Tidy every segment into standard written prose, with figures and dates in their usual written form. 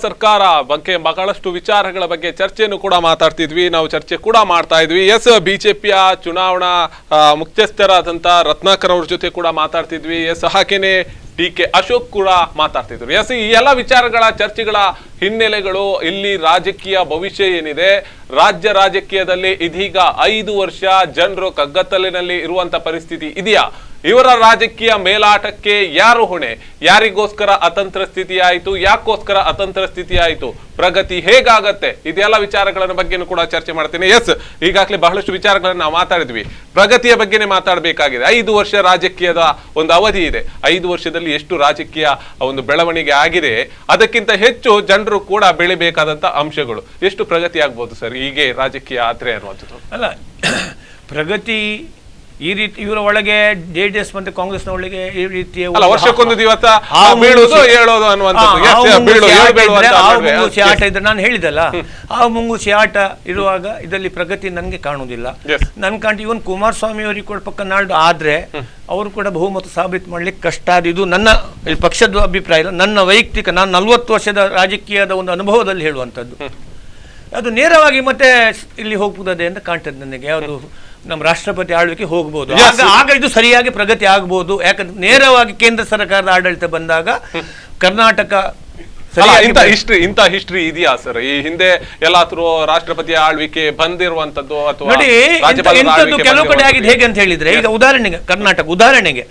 ಸರ್ಕಾರ ಬಗ್ಗೆ ಬಹಳಷ್ಟು ವಿಚಾರಗಳ ಬಗ್ಗೆ ಚರ್ಚೆಯನ್ನು ಕೂಡ ಮಾತಾಡ್ತಿದ್ವಿ, ನಾವು ಚರ್ಚೆ ಕೂಡ ಮಾಡ್ತಾ ಇದ್ವಿ. ಎಸ್, ಬಿಜೆಪಿಯ ಚುನಾವಣಾ ಮುಖ್ಯಸ್ಥರಾದಂತ ರತ್ನಾಕರ್ ಅವ್ರ ಜೊತೆ ಕೂಡ ಮಾತಾಡ್ತಿದ್ವಿ. ಎಸ್, ಹಾಗೇನೆ ಡಿ.ಕೆ. ಅಶೋಕ್ ಕೂಡ ಮಾತಾಡ್ತಿದ್ರು. ಎಸ್, ಈ ಎಲ್ಲ ವಿಚಾರಗಳ ಚರ್ಚೆಗಳ ಹಿನ್ನೆಲೆಗಳು, ಇಲ್ಲಿ ರಾಜಕೀಯ ಭವಿಷ್ಯ ಏನಿದೆ, ರಾಜ್ಯ ರಾಜಕೀಯದಲ್ಲಿ ಇದೀಗ 5 ವರ್ಷ ಜನರು ಕಗ್ಗತ್ತಲಿನಲ್ಲಿ ಇರುವಂತ ಪರಿಸ್ಥಿತಿ ಇದೆಯಾ? ಇವರ ರಾಜಕೀಯ ಮೇಲಾಟಕ್ಕೆ ಯಾರು ಹೊಣೆ? ಯಾರಿಗೋಸ್ಕರ ಅತಂತ್ರ ಸ್ಥಿತಿ ಆಯಿತು? ಯಾಕೋಸ್ಕರ ಅತಂತ್ರ ಸ್ಥಿತಿ ಆಯಿತು? ಪ್ರಗತಿ ಹೇಗಾಗತ್ತೆ? ಇದೆಲ್ಲ ವಿಚಾರಗಳ ಬಗ್ಗೆನೂ ಕೂಡ ಚರ್ಚೆ ಮಾಡ್ತೀನಿ. ಎಸ್, ಈಗಾಗಲೇ ಬಹಳಷ್ಟು ವಿಚಾರಗಳನ್ನ ನಾವು ಮಾತಾಡಿದ್ವಿ. ಪ್ರಗತಿಯ ಬಗ್ಗೆನೇ ಮಾತಾಡಬೇಕಾಗಿದೆ. 5 ವರ್ಷ ರಾಜಕೀಯದ ಒಂದು ಅವಧಿ ಇದೆ. 5 ವರ್ಷದಲ್ಲಿ ಎಷ್ಟು ರಾಜಕೀಯ ಒಂದು ಬೆಳವಣಿಗೆ ಆಗಿದೆ, ಅದಕ್ಕಿಂತ ಹೆಚ್ಚು ಜನರು ಕೂಡ ಬೆಳಿಬೇಕಾದಂತ ಅಂಶಗಳು. ಎಷ್ಟು ಪ್ರಗತಿ ಆಗ್ಬೋದು ಸರ್ ಹೀಗೆ ರಾಜಕೀಯ ಯಾತ್ರೆ ಅನ್ನುವಂಥದ್ದು? ಅಲ್ಲ, ಪ್ರಗತಿ ಈ ರೀತಿ ಇವರ ಒಳಗೆ JDS ಮತ್ತೆ ಕಾಂಗ್ರೆಸ್ನ ಒಳಗೆ ಈ ರೀತಿಯ ವರ್ಷಕ್ಕೊಂದು ದಿವಸ ಬೀಳೋದು ಹೇಳೋದು ಮುಂಗುಸಿ ಆಟ ಇದ್ರೆ ನಾನು ಹೇಳಿದಲ್ಲ, ಆ ಮುಂಗುಸಿ ಆಟ ಇರುವಾಗ ಇದರಲ್ಲಿ ಪ್ರಗತಿ ನನಗೆ ಕಾಣುವುದಿಲ್ಲ. ನನ್ ಕಾಣ್ತಿ ಇವನ್ ಕುಮಾರಸ್ವಾಮಿ ಅವರಿಗೆ ಕೂಡ ಪಕ್ಕ ನಾಡು ಆದ್ರೆ ಅವರು ಕೂಡ ಬಹುಮತ ಸಾಬೀತು ಮಾಡ್ಲಿಕ್ಕೆ ಕಷ್ಟ. ಇದು ನನ್ನ ಪಕ್ಷದ ಅಭಿಪ್ರಾಯ ಇಲ್ಲ, ನನ್ನ ವೈಯಕ್ತಿಕ, ನಾನು 40 ವರ್ಷದ ರಾಜಕೀಯದ ಒಂದು ಅನುಭವದಲ್ಲಿ ಹೇಳುವಂಥದ್ದು. ಅದು ನೇರವಾಗಿ ಮತ್ತೆ ಇಲ್ಲಿ ಹೋಗ್ಬೋದೇ ಅಂತ ಕಾಣ್ತದೆ ನನಗೆ. ಯಾವುದು ನಮ್ಮ ರಾಷ್ಟ್ರಪತಿ ಆಳ್ವಿಕೆ ಹೋಗ್ಬೋದು, ಆಗ ಇದು ಸರಿಯಾಗಿ ಪ್ರಗತಿ ಆಗ್ಬೋದು. ಯಾಕಂದ್ರೆ ನೇರವಾಗಿ ಕೇಂದ್ರ ಸರ್ಕಾರದ ಆಡಳಿತ ಬಂದಾಗ ಕರ್ನಾಟಕ ಇಂಥ ಹಿಸ್ಟ್ರಿ ಇದೆಯಾ ಸರ್? ಈ ಹಿಂದೆ ಎಲ್ಲಾದ್ರೂ ರಾಷ್ಟ್ರಪತಿ ಆಳ್ವಿಕೆ ಬಂದಿರುವಂತದ್ದು ಅಥವಾ ನೋಡಿ, ಇಂಥದ್ದು ಕೆಲವು ಕಡೆ ಆಗಿದೆ. ಹೇಗೆ ಅಂತ ಹೇಳಿದ್ರೆ, ಈಗ ಉದಾಹರಣೆಗೆ ಕರ್ನಾಟಕ ಉದಾಹರಣೆಗೆ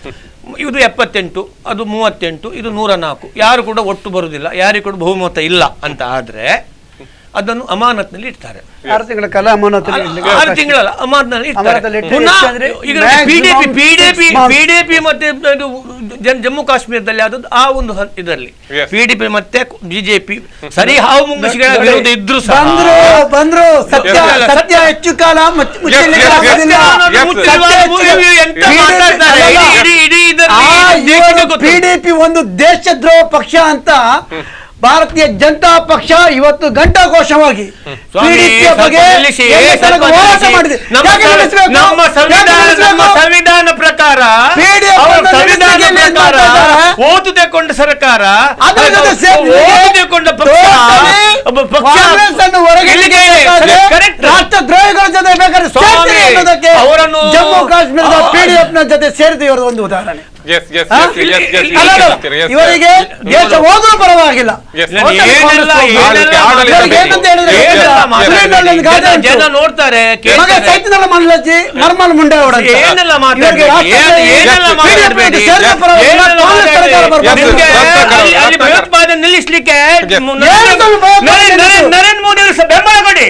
ಇದು 78, ಅದು 38, ಇದು 104, ಯಾರು ಕೂಡ ಒಟ್ಟು ಬರುವುದಿಲ್ಲ, ಯಾರಿಗೂ ಕೂಡ ಬಹುಮತ ಇಲ್ಲ ಅಂತ ಆದ್ರೆ ಅದನ್ನು ಅಮಾನತ್ನಲ್ಲಿ ಇಡ್ತಾರೆ. 6 ತಿಂಗಳ ಕಾಲ ಅಮಾನತ್ನಲ್ಲಿ, 6 ತಿಂಗಳಲ್ಲ ಅಮಾನತ್ನಲ್ಲಿ ಇಡ್ತಾರೆ. PDP ಮತ್ತೆ ಜಮ್ಮು ಕಾಶ್ಮೀರದಲ್ಲಿ ಆದದ್ದು ಆ ಒಂದು ಇದರಲ್ಲಿ PDP ಮತ್ತೆ ಬಿಜೆಪಿ ಸರಿ ಹಾವು ಮುಂಗುಸಿಗಳ ವಿರೋಧ ಇದ್ರು ಬಂದ್ರು. ಸತ್ಯ ಹೆಚ್ಚು ಕಾಲ PDP ಒಂದು ದೇಶದ್ರೋಹ ಪಕ್ಷ ಅಂತ ಭಾರತೀಯ ಜನತಾ ಪಕ್ಷ ಇವತ್ತು ಘಂಟಾಘೋಷವಾಗಿ ನಮ್ಮ ಸಂವಿಧಾನ ಪ್ರಕಾರ ಓದಿಕೊಂಡ ಸರ್ಕಾರ, ಓದಿಕೊಂಡ ರಾಷ್ಟ್ರದ್ರೋಹಿಗಳ ಜೊತೆ ಬೇಕಾದ್ರೆ ಅವರನ್ನು ಜಮ್ಮು ಕಾಶ್ಮೀರದ PDF ನ ಜೊತೆ ಸೇರಿದ ಇವರ ಒಂದು ಉದಾಹರಣೆ. ಇವರಿಗೆ ದೇಶ ಹೋದ್ರೂ ಪರವಾಗಿಲ್ಲ. ಜನ ನೋಡ್ತಾರೆ, ಚೈತನ್ಯ ಮಂಡಲಜಿ ನರ್ಮಲ್ ಮುಂಡೆ ಭಯೋತ್ಪಾದನೆ ನಿಲ್ಲಿಸಲಿಕ್ಕೆ ನರೇಂದ್ರ ಮೋದಿ ಅವರು ಬೆಂಬಲ ಕೊಡಿ.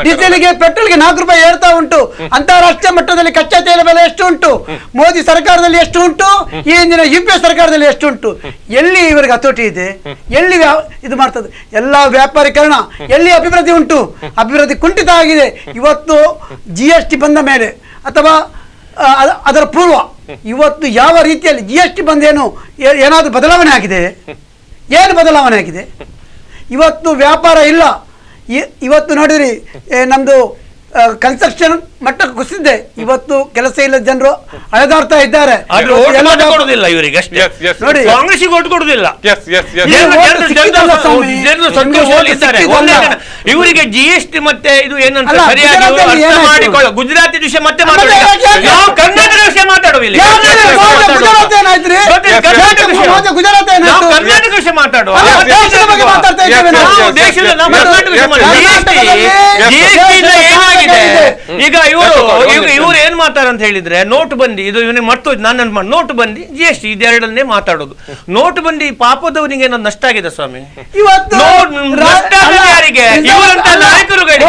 ಡೀಸೆಲ್ಗೆ ಪೆಟ್ರೋಲ್ಗೆ 4 ರೂಪಾಯಿ ಏರ್ತಾ ಉಂಟು. ಅಂತಾರಾಷ್ಟ್ರೀಯ ಮಟ್ಟದಲ್ಲಿ ಕಚ್ಚಾ ತೈಲ ಬೆಲೆ ಎಷ್ಟು ಉಂಟು? ಮೋದಿ ಸರ್ಕಾರದಲ್ಲಿ ಎಷ್ಟು ಉಂಟು? ಈ ಹಿಂದಿನ UPA ಸರ್ಕಾರದಲ್ಲಿ ಎಷ್ಟು ಉಂಟು? ಎಲ್ಲಿ ಇವರಿಗೆ ಹತೋಟಿ ಇದೆ? ಎಲ್ಲಿ ಇದು ಮಾಡ್ತದೆ? ಎಲ್ಲ ವ್ಯಾಪಾರೀಕರಣ, ಎಲ್ಲಿ ಅಭಿವೃದ್ಧಿ ಉಂಟು? ಅಭಿವೃದ್ಧಿ ಕುಂಠಿತ ಆಗಿದೆ. ಇವತ್ತು GST ಬಂದ ಮೇಲೆ ಅಥವಾ ಅದರ ಪೂರ್ವ ಇವತ್ತು ಯಾವ ರೀತಿಯಲ್ಲಿ GST ಬಂದೇನು ಏನಾದರೂ ಬದಲಾವಣೆ ಆಗಿದೆ? ಏನು ಬದಲಾವಣೆ ಆಗಿದೆ? ಇವತ್ತು ವ್ಯಾಪಾರ ಇಲ್ಲ. ಇವತ್ತು ನೋಡಿರಿ, ನಮ್ದು ಕನ್ಸ್ಟ್ರಕ್ಷನ್ ಮಟ್ಟ ಕುಸಿದೆ. ಇವತ್ತು ಕೆಲಸ ಇಲ್ಲ, ಜನರು ಅಳೆದಾಡ್ತಾ ಇದ್ದಾರೆ. ಕೊಡುದಿಲ್ಲ ಇವರಿಗೆ, ನೋಡಿ ಕಾಂಗ್ರೆಸ್ಗೆ ಓಟ್ ಕೊಡುದಿಲ್ಲ. ಇವರಿಗೆ GST ಮತ್ತೆ ಇದು ಏನಂತ ಸರಿಯಾಗಿ ಅರ್ಥ ಮಾಡಿಕೊಳ್ಳ. ಗುಜರಾತಿ ವಿಷಯ ಮತ್ತೆ ನಾವು ಕರ್ನಾಟಕ ವಿಷಯ ಮಾತಾಡುವಿಲ್ಲ. ಕರ್ನಾಟಕ ವಿಷಯ ಮಾತಾಡುವ ಏನಾಗಿದೆ ಈಗ ಇವರು ಏನ್ ಮಾತಾಡ ಅಂತ ಹೇಳಿದ್ರೆ, ನೋಟ್ ಬಂದಿ ಇದು ಇವನಿಗೆ ಮರ್ತೋಯ್ತು. ನಾನು ನೋಟ್ ಬಂದಿ GST ಇದೆರಡನ್ನೇ ಮಾತಾಡೋದು. ನೋಟ್ ಬಂದಿ ಪಾಪದವನಿಗೆ ಏನೋ ನಷ್ಟ ಆಗಿದೆ ಸ್ವಾಮಿ. ಇವತ್ತು ಯಾರಿಗೆ? ಇವರಂತ ನಾಯಕರುಗಳಿಗೆ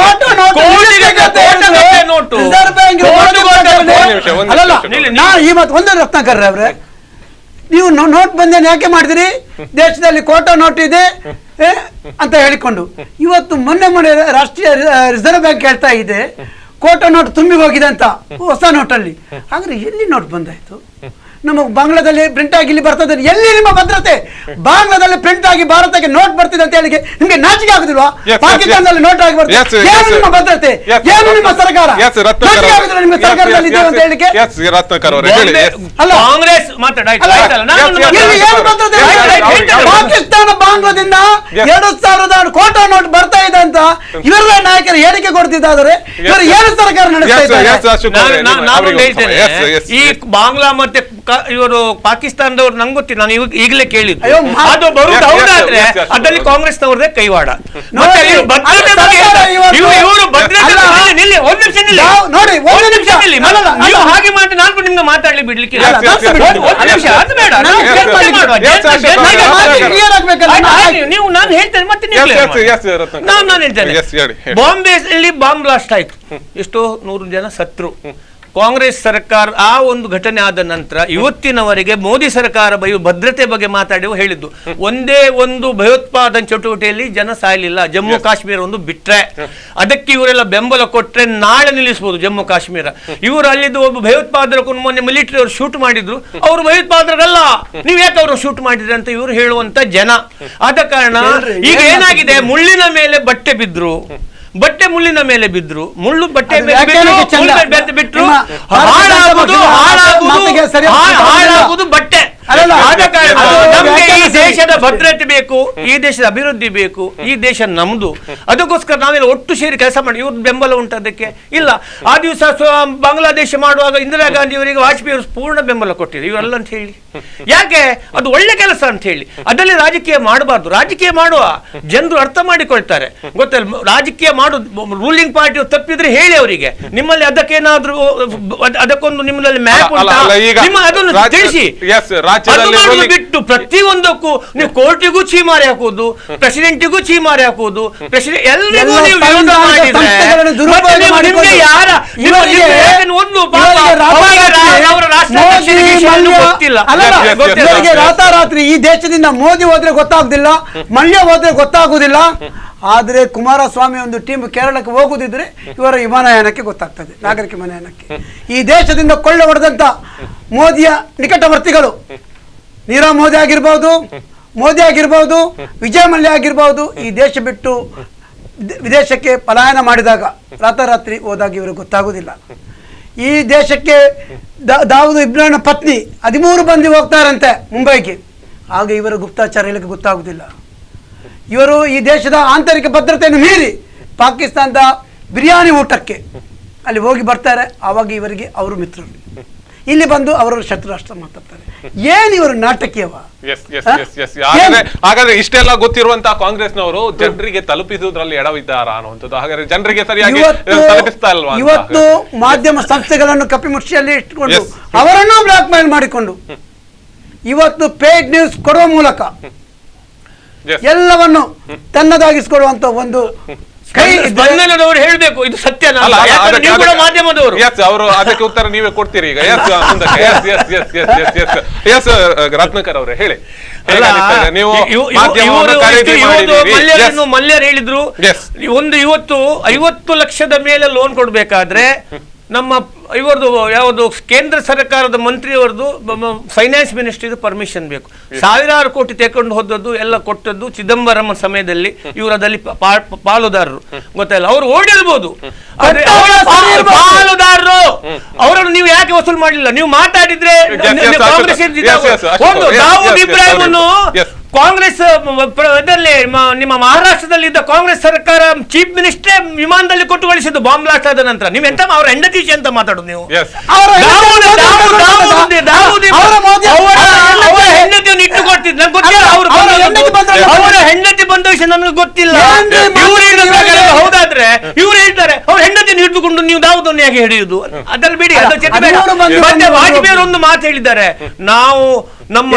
ನೋಟು. ಒಂದು ರತ್ನಾಕರ್ ಅವ್ರೆ, ನೀವು ನೋಟ್ ಬಂದೇನು ಯಾಕೆ ಮಾಡಿದಿರಿ? ದೇಶದಲ್ಲಿ ಕೋಟಾ ನೋಟ್ ಇದೆ ಅಂತ ಹೇಳಿಕೊಂಡು ಇವತ್ತು ಮೊನ್ನೆ ರಾಷ್ಟ್ರೀಯ ರಿಸರ್ವ್ ಬ್ಯಾಂಕ್ ಹೇಳ್ತಾ ಇದೆ ಕೋಟಾ ನೋಟ್ ತುಂಬಿ ಹೋಗಿದೆ ಅಂತ ಹೊಸ ನೋಟಲ್ಲಿ. ಹಾಗಾದ್ರೆ ಎಲ್ಲಿ ನೋಟ್ ಬಂದಾಯ್ತು? ನಮ್ಮ ಬಾಂಗ್ಲಾದಲ್ಲಿ ಪ್ರಿಂಟ್ ಆಗಿ ಇಲ್ಲಿ ಬರ್ತದೆ, ಎಲ್ಲಿ ನಿಮ್ಮ ಭದ್ರತೆ? ಬಾಂಗ್ಲಾದಲ್ಲಿ ಪ್ರಿಂಟ್ ಆಗಿ ಭಾರತಕ್ಕೆ ನೋಟ್ ಬರ್ತಿದೆ ಅಂತ ಹೇಳಿ ನಿಮ್ಗೆ ನಾಚಿಕೆ ಆಗುದಿಲ್ವಾ? ಪಾಕಿಸ್ತಾನದಲ್ಲಿ ನೋಟ್ ಆಗಿ ಬರ್ತದೆ, ಏನು ನಿಮ್ಮ ಭದ್ರತೆ? ಏನು ನಿಮ್ಮ ಸರ್ಕಾರ? ನಾಚಿಕೆ ಆಗುದಿಲ್ಲ ನಿಮ್ಗೆ ಸರ್ಕಾರದಲ್ಲಿ ಇದೆ ಅಂತ ಹೇಳಿಕೆ? ಅಲ್ಲ ಕಾಂಗ್ರೆಸ್ ಪಾಕಿಸ್ತಾನ ಬಾಂಗ್ಲಾದಿಂದ 2000 ಕೋಟಿ ನೋಟ್ ಬರ್ತಾ ಇದೆ ಅಂತ ಇವರೆಲ್ಲ ನಾಯಕರು ಹೇಳಿಕೆ ಕೊಡ್ತಿದ್ದಾರೆ. ಇವರು ಏನು ಸರ್ಕಾರ ನಡೆಸ್ತಾ ಇದ್ದಾರೆ? ನಾನು ಹೇಳ್ತೇನೆ, ಈ ಬಾಂಗ್ಲಾ ಮತ್ತೆ ಇವರು ಪಾಕಿಸ್ತಾನದವ್ರು ನಂಗೆ ಗೊತ್ತಿಲ್ಲ, ನಾನು ಈಗಲೇ ಕೇಳಿದ್ದು. ಅದು ಬರುವುದು ಹೌದಾದ್ರೆ ಅದರಲ್ಲಿ ಕಾಂಗ್ರೆಸ್ನವ್ರದೇ ಕೈವಾಡ. ಮತ್ತೆ ಇವರು ಭದ್ರತೆ ಬಗ್ಗೆ ಇವರು ಭದ್ರತೆ ಒಂದು ನಿಮಿಷ ನಿಲ್ಲಿ, ಒಂದು ನಿಮಿಷ ನಿಲ್ಲಿ. ನೀವು ಹಾಗೆ ಮಾಡಿ ನಾನು ನಿಮ್ಗೆ ಮಾತಾಡ್ಲಿ ಬಿಡ್ಲಿಕ್ಕೆ ಒಂದು ನಿಮಿಷ, ಅದು ಬೇಡ. ನೀವು ನಾನು ಹೇಳ್ತೇನೆ ಮತ್ತೆ ನಾನು ಹೇಳ್ತೇನೆ. ಬಾಂಬೆಯಲ್ಲಿ ಬಾಂಬ್ ಬ್ಲಾಸ್ಟ್ ಆಯ್ತು, ಎಷ್ಟೋ 100 ಜನ ಸತ್ರು. ಕಾಂಗ್ರೆಸ್ ಸರ್ಕಾರ ಆ ಒಂದು ಘಟನೆ ಆದ ನಂತರ ಇವತ್ತಿನವರೆಗೆ ಮೋದಿ ಸರ್ಕಾರ ಭದ್ರತೆ ಬಗ್ಗೆ ಮಾತಾಡಿ ಹೇಳಿದ್ದು ಒಂದೇ ಒಂದು ಭಯೋತ್ಪಾದನೆ ಚಟುವಟಿಕೆಯಲ್ಲಿ ಜನ ಸಾಯಲಿಲ್ಲ, ಜಮ್ಮು ಕಾಶ್ಮೀರ ಒಂದು ಬಿಟ್ರೆ. ಅದಕ್ಕೆ ಇವರೆಲ್ಲ ಬೆಂಬಲ ಕೊಟ್ರೆ ನಾಳೆ ನಿಲ್ಲಿಸಬಹುದು ಜಮ್ಮು ಕಾಶ್ಮೀರ. ಇವರು ಅಲ್ಲಿದ್ದು ಒಬ್ಬ ಭಯೋತ್ಪಾದಕ ಮೊನ್ನೆ ಮಿಲಿಟರಿ ಅವರು ಶೂಟ್ ಮಾಡಿದ್ರು, ಅವರು ಭಯೋತ್ಪಾದಕರಲ್ಲ, ನೀವ್ ಯಾಕೆ ಅವರು ಶೂಟ್ ಮಾಡಿದ್ರಿ ಅಂತ ಇವರು ಹೇಳುವಂತ ಜನ. ಆದ ಕಾರಣ ಈಗ ಏನಾಗಿದೆ, ಮುಳ್ಳಿನ ಮೇಲೆ ಬಟ್ಟೆ ಬಿದ್ರು, ಬಟ್ಟೆ ಮುಳ್ಳಿನ ಮೇಲೆ ಬಿದ್ರು, ಮುಳ್ಳು ಬಟ್ಟೆ ಬಿಟ್ರು, ಹಾಳಾಗುವುದು ಬಟ್ಟೆ. ನಮ್ಗೆ ಈ ದೇಶದ ಭದ್ರತೆ ಬೇಕು, ಈ ದೇಶದ ಅಭಿವೃದ್ಧಿ ಬೇಕು, ಈ ದೇಶ ನಮ್ದು. ಅದಕ್ಕೋಸ್ಕರ ನಾವೆಲ್ಲ ಒಟ್ಟು ಸೇರಿ ಕೆಲಸ ಮಾಡಿ. ಇವ್ರ ಬೆಂಬಲ ಉಂಟು ಅದಕ್ಕೆ? ಇಲ್ಲ. ಆ ದಿವಸ ಬಾಂಗ್ಲಾದೇಶ ಮಾಡುವಾಗ ಇಂದಿರಾ ಗಾಂಧಿ ಅವರಿಗೆ ವಾಜಪೇಯಿ ಅವರು ಪೂರ್ಣ ಬೆಂಬಲ ಕೊಟ್ಟಿದ್ರು, ಇವರೆಲ್ಲ ಅಂತ ಹೇಳಿ. ಯಾಕೆ? ಅದು ಒಳ್ಳೆ ಕೆಲಸ ಅಂತ ಹೇಳಿ. ಅದರಲ್ಲಿ ರಾಜಕೀಯ ಮಾಡಬಾರ್ದು. ರಾಜಕೀಯ ಮಾಡುವ ಜನರು ಅರ್ಥ ಮಾಡಿಕೊಳ್ತಾರೆ, ಗೊತ್ತಲ್ಲ. ರಾಜಕೀಯ ಮಾಡುದು ರೂಲಿಂಗ್ ಪಾರ್ಟಿ ತಪ್ಪಿದ್ರೆ ಹೇಳಿ ಅವರಿಗೆ, ನಿಮ್ಮಲ್ಲಿ ಅದಕ್ಕೇನಾದ್ರೂ ಅದಕ್ಕೊಂದು ನಿಮ್ಮಲ್ಲಿ ಮ್ಯಾಪ್ ಉಂಟಾ ಅದನ್ನು ತಿಳಿಸಿ. ಬಿಟ್ಟು ಪ್ರತಿಯೊಂದಕ್ಕೂ ನೀವು ಕೋರ್ಟಿಗೂ ಚೀಮಾರಿ ಹಾಕುವುದು, ಪ್ರೆಸಿಡೆಂಟಿಗೂ ಚೀಮಾರಿ ಹಾಕುವುದು, ಎಲ್ರಿಗೂ ನೀವು ವಿರೋಧ ಮಾಡಿದ್ರೆ ರಾತಾರಾತ್ರಿ ಈ ದೇಶದಿಂದ ಮೋದಿ ಹೋದ್ರೆ ಗೊತ್ತಾಗುದಿಲ್ಲ, ಮಲ್ಯ ಹೋದ್ರೆ ಗೊತ್ತಾಗುದಿಲ್ಲ. ಆದ್ರೆ ಕುಮಾರಸ್ವಾಮಿ ಒಂದು ಟೀಮ್ ಕೇರಳಕ್ಕೆ ಹೋಗುದಿದ್ರೆ ಇವರ ವಿಮಾನಯಾನಕ್ಕೆ ಗೊತ್ತಾಗ್ತದೆ, ನಾಗರಿಕ ವಿಮಾನಯಾನಕ್ಕೆ. ಈ ದೇಶದಿಂದ ಕೊಳ್ಳೆ ಹೊಡೆದಂತ ಮೋದಿಯ ನಿಕಟವರ್ತಿಗಳು, ನೀರವ್ ಮೋದಿ ಆಗಿರ್ಬೋದು, ವಿಜಯ ಮಲ್ಯ ಆಗಿರ್ಬೋದು, ಈ ದೇಶ ಬಿಟ್ಟು ವಿದೇಶಕ್ಕೆ ಪಲಾಯನ ಮಾಡಿದಾಗ ರಾತಾರಾತ್ರಿ ಹೋದಾಗ ಇವ್ರಿಗೆ ಗೊತ್ತಾಗುದಿಲ್ಲ. ಈ ದೇಶಕ್ಕೆ ದಾವೂದ್ ಇಬ್ರಾಹಿಂ ಪತ್ನಿ 13 ಮಂದಿ ಹೋಗ್ತಾರಂತೆ ಮುಂಬೈಗೆ, ಆಗ ಇವರ ಗುಪ್ತಚರ ಹೇಳಿಕೆ ಗೊತ್ತಾಗುದಿಲ್ಲ. ಇವರು ಈ ದೇಶದ ಆಂತರಿಕ ಭದ್ರತೆಯನ್ನು ಮೀರಿ ಪಾಕಿಸ್ತಾನದ ಬಿರಿಯಾನಿ ಊಟಕ್ಕೆ ಅಲ್ಲಿ ಹೋಗಿ ಬರ್ತಾರೆ. ಆವಾಗ ಇವರಿಗೆ ಅವರು ಮಿತ್ರರು, ಇಲ್ಲಿ ಬಂದು ಅವರ ಶತ್ರು ರಾಷ್ಟ್ರ ಮಾತಾಡ್ತಾರೆ. ಏನ್ ಇವರು ನಾಟಕೀಯವ? ಹಾಗಾದ್ರೆ ಇಷ್ಟೆಲ್ಲ ಗೊತ್ತಿರುವಂತಹ ಕಾಂಗ್ರೆಸ್ನವರು ಜನರಿಗೆ ತಲುಪಿಸುವುದರಲ್ಲಿ ಎಡವಿದ್ದಾರಾ ಅನ್ನುವಂಥದ್ದು. ಹಾಗಾದ್ರೆ ಜನರಿಗೆ ಸರಿಯಾಗಿ ತಲುಪಿಸ್ತಾ ಇಲ್ವಾ? ಇವತ್ತು ಮಾಧ್ಯಮ ಸಂಸ್ಥೆಗಳನ್ನು ಕಪಿಮುಷ್ಟಿಯಲ್ಲಿ ಇಟ್ಟುಕೊಂಡು ಅವರನ್ನು ಬ್ಲಾಕ್ ಮೇಲ್ ಮಾಡಿಕೊಂಡು ಇವತ್ತು ಪೇಡ್ ನ್ಯೂಸ್ ಕೊಡುವ ಮೂಲಕ ಎಲ್ಲವನ್ನು ತನ್ನದಾಗಿಸಿಕೊಳ್ಳುವಂತ ಒಂದು ಬಂಧನದವರು ಹೇಳ್ಬೇಕು, ಇದು ಸತ್ಯ. ಮಾಧ್ಯಮದವರು ಅವರು ಅದಕ್ಕೆ ಉತ್ತರ ನೀವೇ ಕೊಡ್ತೀರಿ ಈಗ. ರತ್ನಾಕರ್ ಅವರೇ ಹೇಳಿ. ಮಲ್ಯರು ಹೇಳಿದ್ರು ಒಂದು ಇವತ್ತು 50 ಲಕ್ಷದ ಮೇಲೆ ಲೋನ್ ಕೊಡ್ಬೇಕಾದ್ರೆ ನಮ್ಮ ಇವರದು ಯಾವುದು ಕೇಂದ್ರ ಸರ್ಕಾರದ ಮಂತ್ರಿಯವರದು ಫೈನಾನ್ಸ್ ಮಿನಿಸ್ಟ್ರಿ ಪರ್ಮಿಷನ್ ಬೇಕು. 1000 ಕೋಟಿ ತೆಕೊಂಡು ಹೋದದ್ದು ಎಲ್ಲ ಕೊಟ್ಟದ್ದು ಚಿದಂಬರಂ ಸಮಯದಲ್ಲಿ. ಇವರು ಅದರಲ್ಲಿ ಪಾಲುದಾರರು, ಗೊತ್ತಲ್ಲ. ಅವರು ಓಡಿರ್ಬೋದು, ಪಾಲುದಾರರು ಅವರನ್ನು ನೀವು ಯಾಕೆ ವಸೂಲು ಮಾಡಲಿಲ್ಲ? ನೀವು ಮಾತಾಡಿದ್ರೆ ಕಾಂಗ್ರೆಸ್ ದಾವೂದ್ ಇಬ್ರಾಹಿಂ ಕಾಂಗ್ರೆಸ್ ಇದರಲ್ಲಿ ನಿಮ್ಮ ಮಹಾರಾಷ್ಟ್ರದಲ್ಲಿ ಇದ್ದ ಕಾಂಗ್ರೆಸ್ ಸರ್ಕಾರ ಚೀಫ್ ಮಿನಿಸ್ಟ್ರೇ ವಿಮಾನದಲ್ಲಿ ಕೊಟ್ಟು ಕಳಿಸಿದ್ದು ಬಾಂಬ್ ಬ್ಲಾಸ್ಟ್ ಆದ ನಂತರ. ನೀವು ಎಂತ ಅವರ ಹೆಂಡತಿ ಅಂತ ಮಾತಾಡುದು ನೀವು? ಹೆಂಡತಿಯನ್ನು ಇಟ್ಟು ಕೊಡ್ತಿದ್ದು ನಂಗೆ ಗೊತ್ತಿಲ್ಲ. ಅವರ ಹೆಂಡತಿ ಬಂದ ವಿಷಯ ನನಗೆ ಗೊತ್ತಿಲ್ಲ. ಹೌದಾದ್ರೆ ಇವ್ರು ಹೇಳ್ತಾರೆ ಅವ್ರ ಹೆಂಡತಿಯನ್ನು ಹಿಡಿದುಕೊಂಡು ನೀವು ದಾವೂದನ್ನು ಹೇಗೆ ಹಿಡಿಯುವುದು? ಅದ್ರಲ್ಲಿ ಬಿಡಿ, ಅದು ಮತ್ತೆ ವಾಜಪೇಯಿ ಒಂದು ಮಾತು ಹೇಳಿದ್ದಾರೆ, ನಾವು ನಮ್ಮ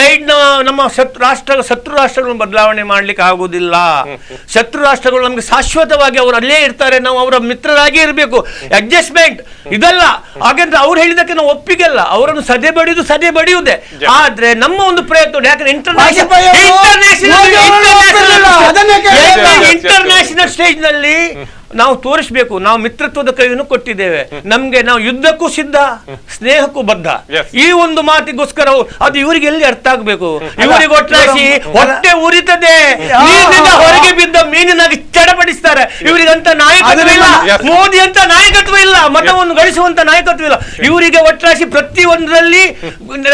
ಸೈಡ್ ನಮ್ಮ ಶತ್ರು ರಾಷ್ಟ್ರಗಳನ್ನು ಬದಲಾವಣೆ ಮಾಡ್ಲಿಕ್ಕೆ ಆಗುದಿಲ್ಲ. ಶತ್ರು ರಾಷ್ಟ್ರಗಳು ನಮ್ಗೆ ಶಾಶ್ವತವಾಗಿ ಅವರು ಅಲ್ಲೇ ಇರ್ತಾರೆ, ನಾವು ಅವರ ಮಿತ್ರರಾಗಿ ಇರಬೇಕು. ಅಡ್ಜಸ್ಟ್ಮೆಂಟ್ ಇದಲ್ಲ. ಹಾಗಂದ್ರೆ ಅವ್ರು ಹೇಳಿದಕ್ಕೆ ನಾವು ಒಪ್ಪಿಗೆಲ್ಲ, ಅವರನ್ನು ಸದೆ ಬಡಿಯುವುದೇ. ಆದ್ರೆ ನಮ್ಮ ಒಂದು ಪ್ರಯತ್ನ, ಯಾಕಂದ್ರೆ ಇಂಟರ್ನ್ಯಾಷನಲ್ ಸ್ಟೇಜ್ ನಲ್ಲಿ ನಾವು ತೋರಿಸ್ಬೇಕು. ನಾವು ಮಿತ್ರತ್ವದ ಕೈಯನ್ನು ಕೊಟ್ಟಿದ್ದೇವೆ, ನಮ್ಗೆ ನಾವು ಯುದ್ಧಕ್ಕೂ ಸಿದ್ಧ, ಸ್ನೇಹಕ್ಕೂ ಬದ್ಧ. ಈ ಒಂದು ಮಾತಿಗೋಸ್ಕರ ಅದು ಇವರಿಗೆ ಎಲ್ಲಿ ಅರ್ಥ ಆಗ್ಬೇಕು? ಇವರಿಗೆ ಒಟ್ಟಾಸಿ ಹೊಟ್ಟೆ ಉರಿತದೆ, ನೀರಿನಿಂದ ಹೊರಗೆ ಬಿದ್ದ ಮೀನಿನಾಗಿ ಚಡಪಡಿಸ್ತಾರೆ. ಇವರಿಗಂತ ನಾಯಕತ್ವ ಇಲ್ಲ, ಮೋದಿ ಅಂತ ನಾಯಕತ್ವ ಇಲ್ಲ, ಮತವನ್ನು ಗಳಿಸುವಂತ ನಾಯಕತ್ವ ಇಲ್ಲ. ಇವರಿಗೆ ಒಟ್ಟಾಸಿ ಪ್ರತಿಯೊಂದರಲ್ಲಿ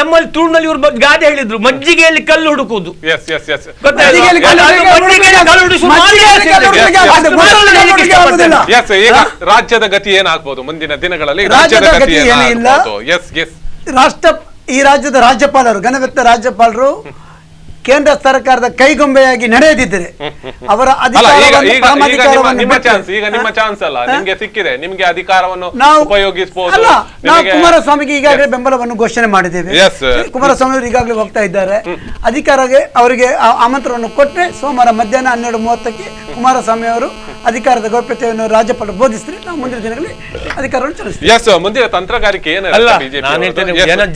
ನಮ್ಮಲ್ಲಿ ತುಳುನಲ್ಲಿ ಇವರು ಗಾದೆ ಹೇಳಿದ್ರು, ಮಜ್ಜಿಗೆಯಲ್ಲಿ ಕಲ್ಲು ಹುಡುಕುವುದು. ಈಗ ರಾಜ್ಯದ ಗತಿ ಏನಾಗ್ಬೋದು ಮುಂದಿನ ದಿನಗಳಲ್ಲಿ? ರಾಜ್ಯದ ಗತಿ ಈ ರಾಜ್ಯದ ರಾಜ್ಯಪಾಲರು, ಘನವೆತ್ತ ರಾಜ್ಯಪಾಲರು ಕೇಂದ್ರ ಸರ್ಕಾರದ ಕೈಗೊಂಬೆಯಾಗಿ ನಡೆಯದಿದ್ದರೆ ಅವರ ನಿಮ್ಮ ಚಾನ್ಸ್ ಅಲ್ಲ, ನಿಮ್ಗೆ ಸಿಕ್ಕಿದೆ, ನಿಮ್ಗೆ ಅಧಿಕಾರವನ್ನು ಉಪಯೋಗಿಸಬಹುದು. ನಾವು ಕುಮಾರಸ್ವಾಮಿಗೆ ಈಗಾಗಲೇ ಬೆಂಬಲವನ್ನು ಘೋಷಣೆ ಮಾಡಿದ್ದೇವೆ. ಕುಮಾರಸ್ವಾಮಿ ಅವರು ಈಗಾಗಲೇ ಹೋಗ್ತಾ ಇದ್ದಾರೆ. ಅಧಿಕಾರಕ್ಕೆ ಅವರಿಗೆ ಆಮಂತ್ರಣವನ್ನು ಕೊಟ್ಟರೆ ಸೋಮವಾರ ಮಧ್ಯಾಹ್ನ 12:30ಕ್ಕೆ ಕುಮಾರಸ್ವಾಮಿ ಅವರು ಅಧಿಕಾರದ ಗೌಪ್ಯತೆಯನ್ನು ರಾಜ್ಯಪಾಲರು ಬೋಧಿಸಿದ್ರೆ ನಾವು ಮುಂದಿನ ದಿನಗಳಲ್ಲಿ ಅಧಿಕಾರವನ್ನು ಚಲಿಸ್ತೀವಿ. ಮುಂದಿನ ತಂತ್ರಗಾರಿಕೆ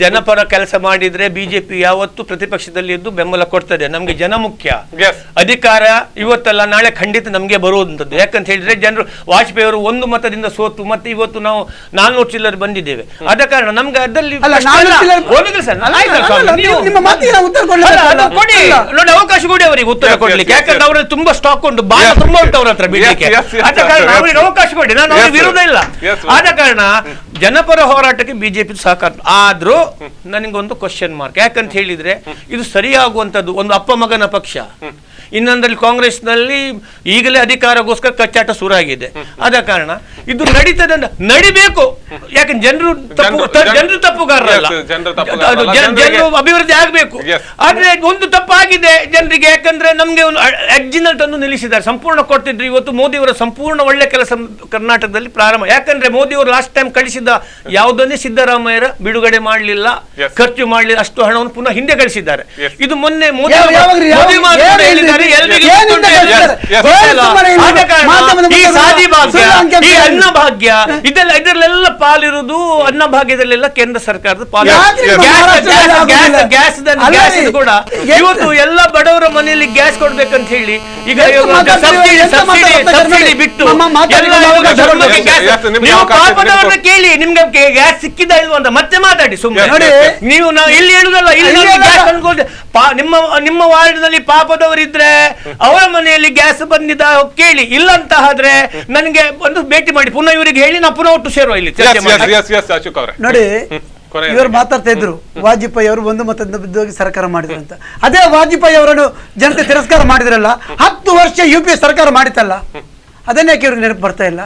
ಜನಪರ ಕೆಲಸ ಮಾಡಿದ್ರೆ ಬಿಜೆಪಿ ಯಾವತ್ತು ಪ್ರತಿಪಕ್ಷದಲ್ಲಿ ಇದ್ದು ಬೆಂಬಲ ಕೊಡ್ತದೆ. ನಮ್ಗೆ ಜನ ಮುಖ್ಯ. ಅಧಿಕಾರ ಇವತ್ತಲ್ಲ ನಾಳೆ ಖಂಡಿತ ನಮ್ಗೆ ಬರುವಂತದ್ದು. ಯಾಕಂತ ಹೇಳಿದ್ರೆ ಜನರು ವಾಜಪೇಯಿ ಅವರು 1 ಮತದಿಂದ ಸೋತು ಮತ್ತೆ ಇವತ್ತು ನಾವು 400 ಚಿಲ್ಲರೆ ಬಂದಿದ್ದೇವೆ. ಆದ ಕಾರಣ ನಮ್ಗೆ ಅದಲ್ಲಿ ನೋಡಿ ಅವಕಾಶ ಕೊಡಿ ಅವರಿಗೆ ಉತ್ತರ ಕೊಡ್ಲಿಕ್ಕೆ. ಯಾಕಂದ್ರೆ ಅವರಲ್ಲಿ ತುಂಬಾ ಸ್ಟಾಕ್ ಉಂಟು, ಬಾಳ ತುಂಬಾ ಉಂಟು ಅವ್ರ ಹತ್ರ ಬಿಡ್ಲಿಕ್ಕೆ. ಆದ ಕಾರಣ ಅವರಿಗೆ ಅವಕಾಶ ಕೊಡಿ, ನಾನು ಅವ್ರಿಗೆ ವಿರೋಧ ಇಲ್ಲ. ಆದ ಕಾರಣ ಜನಪರ ಹೋರಾಟಕ್ಕೆ ಬಿಜೆಪಿ ಸಹಕಾರ. ಆದ್ರೂ ನನಗೊಂದು ಕ್ವಶನ್ ಮಾರ್ಕ್. ಯಾಕಂತ ಹೇಳಿದ್ರೆ ಇದು ಸರಿಯಾಗುವಂತದ್ದು ಒಂದು ಅಪ್ಪ ಮಗನ ಪಕ್ಷ. ಇನ್ನೊಂದಲ್ಲಿ ಕಾಂಗ್ರೆಸ್ನಲ್ಲಿ ಈಗಲೇ ಅಧಿಕಾರಕ್ಕೋಸ್ಕರ ಕಚ್ಚಾಟ ಶುರುವಾಗಿದೆ. ಆದ ಕಾರಣ ಇದು ನಡಿಬೇಕು. ಯಾಕಂದ್ರೆ ಜನರು ತಪ್ಪುಗಾರರಲ್ಲ, ಜನರು ಅಭಿವೃದ್ಧಿ ಆಗ್ಬೇಕು. ಆದ್ರೆ ಒಂದು ತಪ್ಪಾಗಿದೆ ಜನರಿಗೆ. ಯಾಕಂದ್ರೆ ನಮ್ಗೆ ಒಂದು ಎಕ್ಸಿನಲ್ ತಂದು ನಿಲ್ಲಿಸಿದ್ದಾರೆ. ಸಂಪೂರ್ಣ ಕೊಡ್ತಿದ್ರು, ಇವತ್ತು ಮೋದಿ ಅವರ ಸಂಪೂರ್ಣ ಒಳ್ಳೆ ಕೆಲಸ ಕರ್ನಾಟಕದಲ್ಲಿ ಪ್ರಾರಂಭ. ಯಾಕಂದ್ರೆ ಮೋದಿ ಅವರು ಲಾಸ್ಟ್ ಟೈಮ್ ಕಳಿಸಿದ ಯಾವುದನ್ನೇ ಸಿದ್ದರಾಮಯ್ಯರ ಬಿಡುಗಡೆ ಮಾಡಲಿಲ್ಲ, ಖರ್ಚು ಮಾಡಲಿಲ್ಲ, ಅಷ್ಟು ಹಣವನ್ನು ಪುನಃ ಹಿಂದೆ ಗಳಿಸಿದ್ದಾರೆ. ಇದು ಮೊನ್ನೆ ಮೋದಿ ಈ ಅನ್ನ ಭಾಗ್ಯ ಇದರಲ್ಲೆಲ್ಲ ಪಾಲಿರುವುದು, ಅನ್ನ ಭಾಗ್ಯದಲ್ಲೆಲ್ಲ ಕೇಂದ್ರ ಸರ್ಕಾರದ ಪಾಲು. ಗ್ಯಾಸ್ ಕೂಡ ಇವತ್ತು ಎಲ್ಲ ಬಡವರ ಮನೆಯಲ್ಲಿ ಗ್ಯಾಸ್ ಕೊಡ್ಬೇಕಂತ ಹೇಳಿ ಈಗ ಸಬ್ಸಿಡಿ ಬಿಟ್ಟು ನೀವು ಪಾಪದವ್ರನ್ನ ಕೇಳಿ ನಿಮ್ಗೆ ಗ್ಯಾಸ್ ಸಿಕ್ಕಿದ ಇಲ್ವ ಅಂತ ಮತ್ತೆ ಮಾತಾಡಿ. ಸುಮ್ಮನೆ ನೀವು ಇಲ್ಲಿ ಹೇಳುದಲ್ಲ, ಇಲ್ಲಿ ನಿಮ್ಮ ವಾರ್ಡ್ನಲ್ಲಿ ಪಾಪದವರಿದ್ರೆ ಅವರ ಮನೆಯಲ್ಲಿ ಗ್ಯಾಸ್ ಬಂದಿದ್ದ ಕೇಳಿ. ಇಲ್ಲ ಅಂತ ಆದ್ರೆ ನನಗೆ ಒಂದು ಭೇಟಿ ಮಾಡಿ, ಪುನಃ ಇವರಿಗೆ ಹೇಳಿ ನಾವು ಪುನಃ ಒಟ್ಟು ಸೇರುವ ಇಲ್ಲಿ ನೋಡಿ. ಇವರು ಮಾತಾಡ್ತಾ ಇದ್ರು ವಾಜಪೇಯಿ ಅವರು 1 ಮತದಿಂದ ಬಿದ್ದೋಗಿ ಸರ್ಕಾರ ಮಾಡಿದ್ರು ಅಂತ. ಅದೇ ವಾಜಪೇಯಿ ಅವರನ್ನು ಜನತೆ ತಿರಸ್ಕಾರ ಮಾಡಿದ್ರಲ್ಲ, 10 ವರ್ಷ UPA ಸರ್ಕಾರ ಮಾಡಿತಲ್ಲ, ಅದನ್ನೇ ಯಾಕೆ ಇವ್ರಿಗೆ ನೆನಪು ಬರ್ತಾ ಇಲ್ಲ?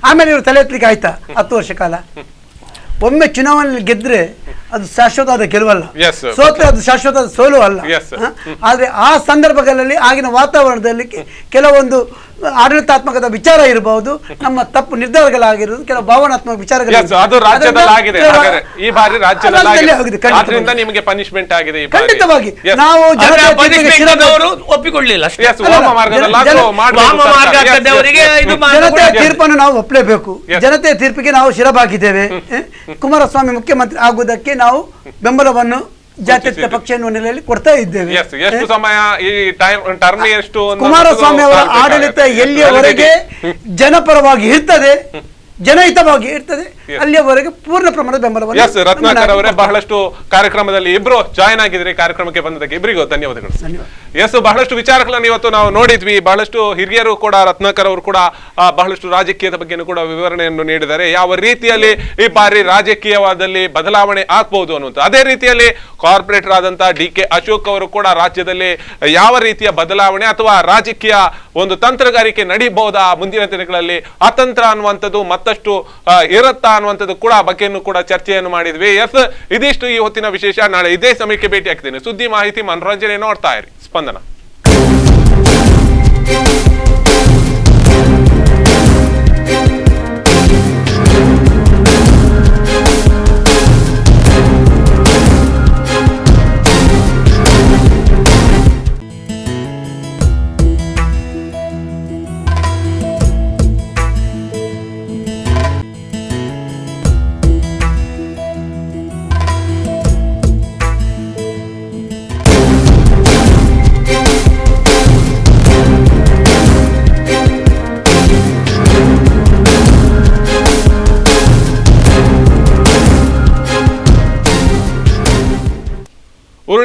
ಆಮೇಲೆ ಇವರು ತಲೆ ಎತ್ತಲಿಕ್ಕೆ ಆಯ್ತಾ 10 ವರ್ಷ ಕಾಲ? ಒಮ್ಮೆ ಚುನಾವಣೆಯಲ್ಲಿ ಗೆದ್ರೆ ಅದು ಶಾಶ್ವತವಾದ ಗೆಲುವಲ್ಲ, ಸೋತ್ರೆ ಅದು ಶಾಶ್ವತವಾದ ಸೋಲು ಅಲ್ಲ. ಆದ್ರೆ ಆ ಸಂದರ್ಭಗಳಲ್ಲಿ ಆಗಿನ ವಾತಾವರಣದಲ್ಲಿ ಕೆಲವೊಂದು ಆಡಳಿತಾತ್ಮಕದ ವಿಚಾರ ಇರಬಹುದು, ನಮ್ಮ ತಪ್ಪು ನಿರ್ಧಾರಗಳಾಗಿರೋದು, ಕೆಲವು ಭಾವನಾತ್ಮಕ ವಿಚಾರಗಳು ಖಂಡಿತವಾಗಿ ನಾವು ಒಪ್ಪಿಕೊಳ್ಳಿಲ್ಲ. ಜನತೆಯ ತೀರ್ಪನ್ನು ನಾವು ಒಪ್ಪಲೇಬೇಕು. ಜನತೆಯ ತೀರ್ಪಿಗೆ ನಾವು ಶಿರಬಾಗಿದ್ದೇವೆ. ಕುಮಾರಸ್ವಾಮಿ ಮುಖ್ಯಮಂತ್ರಿ ಆಗುವುದಕ್ಕೆ ನಾವು ಬೆಂಬಲವನ್ನು ಜಾತ್ಯತೀತ ಪಕ್ಷ ಎನ್ನುವ ನೆಲೆಯಲ್ಲಿ ಕೊಡ್ತಾ ಇದ್ದೇವೆ. ಎಷ್ಟು ಸಮಯ ಈ ಟರ್ಮ್ ಎಷ್ಟು ಕುಮಾರಸ್ವಾಮಿ ಅವರ ಆಡಳಿತ ಎಲ್ಲಿಯವರೆಗೆ ಜನಪರವಾಗಿ ಇರ್ತದೆ, ಜನಹಿತವಾಗಿ ಇರ್ತದೆ, ಅಲ್ಲಿಯವರೆಗೆ ಪೂರ್ಣ ಪ್ರಮಾಣದ ಬೆಂಬಲವನ್ನು. ರತ್ನಾಕರ್ ಅವರೇ, ಬಹಳಷ್ಟು ಕಾರ್ಯಕ್ರಮದಲ್ಲಿ ಇಬ್ರು ಜಾಯ್ನ್ ಆಗಿದ್ರೆ, ಕಾರ್ಯಕ್ರಮಕ್ಕೆ ಬಂದದಕ್ಕೆ ಇಬ್ಬರಿಗೂ ಧನ್ಯವಾದಗಳು. ಬಹಳಷ್ಟು ವಿಚಾರಗಳನ್ನು ಇವತ್ತು ನಾವು ನೋಡಿದ್ವಿ. ಬಹಳಷ್ಟು ಹಿರಿಯರು ಕೂಡ, ರತ್ನಾಕರ್ ಅವರು ಕೂಡ ಬಹಳಷ್ಟು ರಾಜಕೀಯದ ಬಗ್ಗೆನೂ ಕೂಡ ವಿವರಣೆಯನ್ನು ನೀಡಿದ್ದಾರೆ. ಯಾವ ರೀತಿಯಲ್ಲಿ ಈ ಬಾರಿ ರಾಜಕೀಯವಾದಲ್ಲಿ ಬದಲಾವಣೆ ಆಗ್ಬಹುದು ಅನ್ನುವಂಥ. ಅದೇ ರೀತಿಯಲ್ಲಿ ಕಾರ್ಪೊರೇಟರ್ ಆದಂತ DK ಅಶೋಕ್ ಅವರು ಕೂಡ ರಾಜ್ಯದಲ್ಲಿ ಯಾವ ರೀತಿಯ ಬದಲಾವಣೆ ಅಥವಾ ರಾಜಕೀಯ ಒಂದು ತಂತ್ರಗಾರಿಕೆ ನಡೀಬಹುದಾ ಮುಂದಿನ ದಿನಗಳಲ್ಲಿ, ಅತಂತ್ರ ಅನ್ನುವಂಥದ್ದು ಮತ್ತಷ್ಟು ಇರುತ್ತಾ ಅನ್ನುವಂಥದ್ದು ಕೂಡ ಬಗ್ಗೆಯನ್ನು ಕೂಡ ಚರ್ಚೆಯನ್ನು ಮಾಡಿದ್ವಿ. ಇದಿಷ್ಟು ಈ ಹೊತ್ತಿನ ವಿಶೇಷ. ನಾಳೆ ಇದೇ ಸಮಯಕ್ಕೆ ಭೇಟಿ ಆಗ್ತೇನೆ. ಸುದ್ದಿ, ಮಾಹಿತಿ, ಮನೋರಂಜನೆ ನೋಡ್ತಾ ಇರಿ ಸ್ಪಂದನ.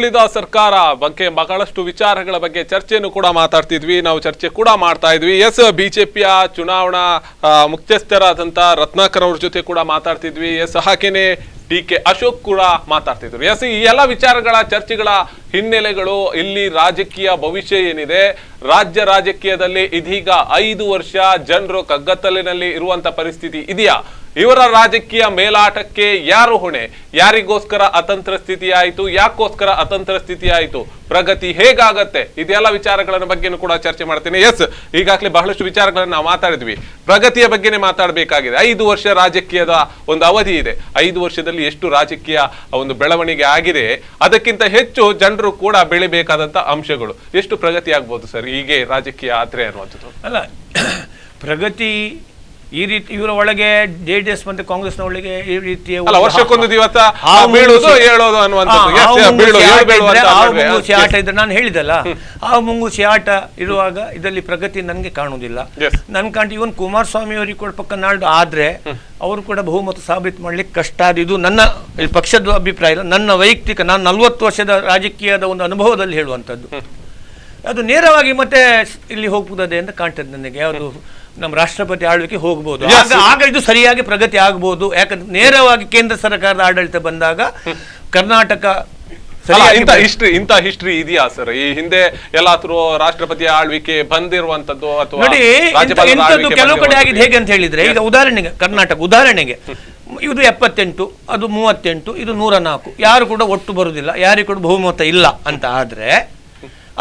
ಉರುಳಿದ ಸರ್ಕಾರ ಬಗ್ಗೆ ಬಹಳಷ್ಟು ವಿಚಾರಗಳ ಬಗ್ಗೆ ಚರ್ಚೆಯನ್ನು ಕೂಡ ಮಾತಾಡ್ತಿದ್ವಿ, ನಾವು ಚರ್ಚೆ ಕೂಡ ಮಾಡ್ತಾ ಇದ್ವಿ. ಎಸ್, ಬಿಜೆಪಿಯ ಚುನಾವಣಾ ಮುಖ್ಯಸ್ಥರಾದಂತ ರತ್ನಾಕರ್ ಅವ್ರ ಜೊತೆ ಕೂಡ ಮಾತಾಡ್ತಿದ್ವಿ. ಎಸ್, ಹಾಗೇನೆ DK ಅಶೋಕ್ ಕೂಡ ಮಾತಾಡ್ತಿದ್ರು. ಎಸ್, ಈ ಎಲ್ಲ ವಿಚಾರಗಳ ಚರ್ಚೆಗಳ ಹಿನ್ನೆಲೆಗಳು, ಇಲ್ಲಿ ರಾಜಕೀಯ ಭವಿಷ್ಯ ಏನಿದೆ, ರಾಜ್ಯ ರಾಜಕೀಯದಲ್ಲಿ ಇದೀಗ 5 ವರ್ಷ ಜನರು ಕಗ್ಗತ್ತಲಿನಲ್ಲಿ ಇರುವಂತ ಪರಿಸ್ಥಿತಿ ಇದೆಯಾ? ಇವರ ರಾಜಕೀಯ ಮೇಲಾಟಕ್ಕೆ ಯಾರು ಹೊಣೆ? ಯಾರಿಗೋಸ್ಕರ ಅತಂತ್ರ ಸ್ಥಿತಿ ಆಯಿತು? ಯಾಕೋಸ್ಕರ ಅತಂತ್ರ ಸ್ಥಿತಿ ಆಯಿತು? ಪ್ರಗತಿ ಹೇಗಾಗತ್ತೆ? ಇದೆಲ್ಲ ವಿಚಾರಗಳ ಬಗ್ಗೆನೂ ಕೂಡ ಚರ್ಚೆ ಮಾಡ್ತೀನಿ. ಎಸ್, ಈಗಾಗಲೇ ಬಹಳಷ್ಟು ವಿಚಾರಗಳನ್ನ ನಾವು ಮಾತಾಡಿದ್ವಿ. ಪ್ರಗತಿಯ ಬಗ್ಗೆನೇ ಮಾತಾಡಬೇಕಾಗಿದೆ. 5 ವರ್ಷ ರಾಜಕೀಯದ ಒಂದು ಅವಧಿ ಇದೆ. 5 ವರ್ಷದಲ್ಲಿ ಎಷ್ಟು ರಾಜಕೀಯ ಒಂದು ಬೆಳವಣಿಗೆ ಆಗಿದೆ, ಅದಕ್ಕಿಂತ ಹೆಚ್ಚು ಜನರು ಕೂಡ ಬೆಳಿಬೇಕಾದಂತ ಅಂಶಗಳು. ಎಷ್ಟು ಪ್ರಗತಿ ಆಗ್ಬೋದು ಸರ್ ಹೀಗೆ ರಾಜಕೀಯ ಆದ್ರೆ ಅನ್ನುವಂಥದ್ದು? ಅಲ್ಲ, ಪ್ರಗತಿ ಈ ರೀತಿ ಇವರ ಒಳಗೆ JDS ಮತ್ತೆ ಕಾಂಗ್ರೆಸ್ನ ಒಳಗೆ ಈ ರೀತಿಯ ವರ್ಷಕ್ಕೊಂದು ದಿವಸ ಬೀಳೋದು ಹೇಳೋದು ಮುಂಗುಸಿ ಆಟ ಇದ್ರೆ ನಾನು ಹೇಳಿದಲ್ಲ, ಆ ಮುಂಗುಸಿ ಆಟ ಇರುವಾಗ ಇದರಲ್ಲಿ ಪ್ರಗತಿ ನನಗೆ ಕಾಣುವುದಿಲ್ಲ. ನನ್ ಕಾಂಟಿ ಇವನ್ ಕುಮಾರಸ್ವಾಮಿ ಅವರಿಗೆ ಕೂಡ ಪಕ್ಕ ನಾಳ್ದು ಆದ್ರೆ ಅವರು ಕೂಡ ಬಹುಮತ ಸಾಬೀತು ಮಾಡ್ಲಿಕ್ಕೆ ಕಷ್ಟ. ಇದು ನನ್ನ ಪಕ್ಷದ ಅಭಿಪ್ರಾಯ ಇಲ್ಲ, ನನ್ನ ವೈಯಕ್ತಿಕ, ನಾನು 40 ವರ್ಷದ ರಾಜಕೀಯದ ಒಂದು ಅನುಭವದಲ್ಲಿ ಹೇಳುವಂಥದ್ದು. ಅದು ನೇರವಾಗಿ ಮತ್ತೆ ಇಲ್ಲಿ ಹೋಗ್ಬೋದೇ ಅಂತ ಕಾಣ್ತದೆ ನನಗೆ. ಯಾವುದು ನಮ್ಮ ರಾಷ್ಟ್ರಪತಿ ಆಳ್ವಿಕೆ ಹೋಗ್ಬೋದು, ಆಗ ಇದು ಸರಿಯಾಗಿ ಪ್ರಗತಿ ಆಗ್ಬೋದು. ಯಾಕಂದ್ರೆ ನೇರವಾಗಿ ಕೇಂದ್ರ ಸರ್ಕಾರದ ಆಡಳಿತ ಬಂದಾಗ ಕರ್ನಾಟಕ ಇಂಥ ಹಿಸ್ಟ್ರಿ ಇದೆಯಾ ಸರ್? ಈ ಹಿಂದೆ ಎಲ್ಲಾದ್ರೂ ರಾಷ್ಟ್ರಪತಿ ಆಳ್ವಿಕೆ ಬಂದಿರುವಂತದ್ದು ಅಥವಾ ನೋಡಿ, ಇಂಥದ್ದು ಕೆಲವು ಕಡೆ ಆಗಿದೆ. ಹೇಗೆ ಅಂತ ಹೇಳಿದ್ರೆ, ಈಗ ಉದಾಹರಣೆಗೆ ಕರ್ನಾಟಕ ಉದಾಹರಣೆಗೆ ಇದು 78, ಅದು 38, ಇದು 104, ಯಾರು ಕೂಡ ಒಟ್ಟು ಬರುವುದಿಲ್ಲ, ಯಾರಿಗೂ ಕೂಡ ಬಹುಮತ ಇಲ್ಲ ಅಂತ ಆದ್ರೆ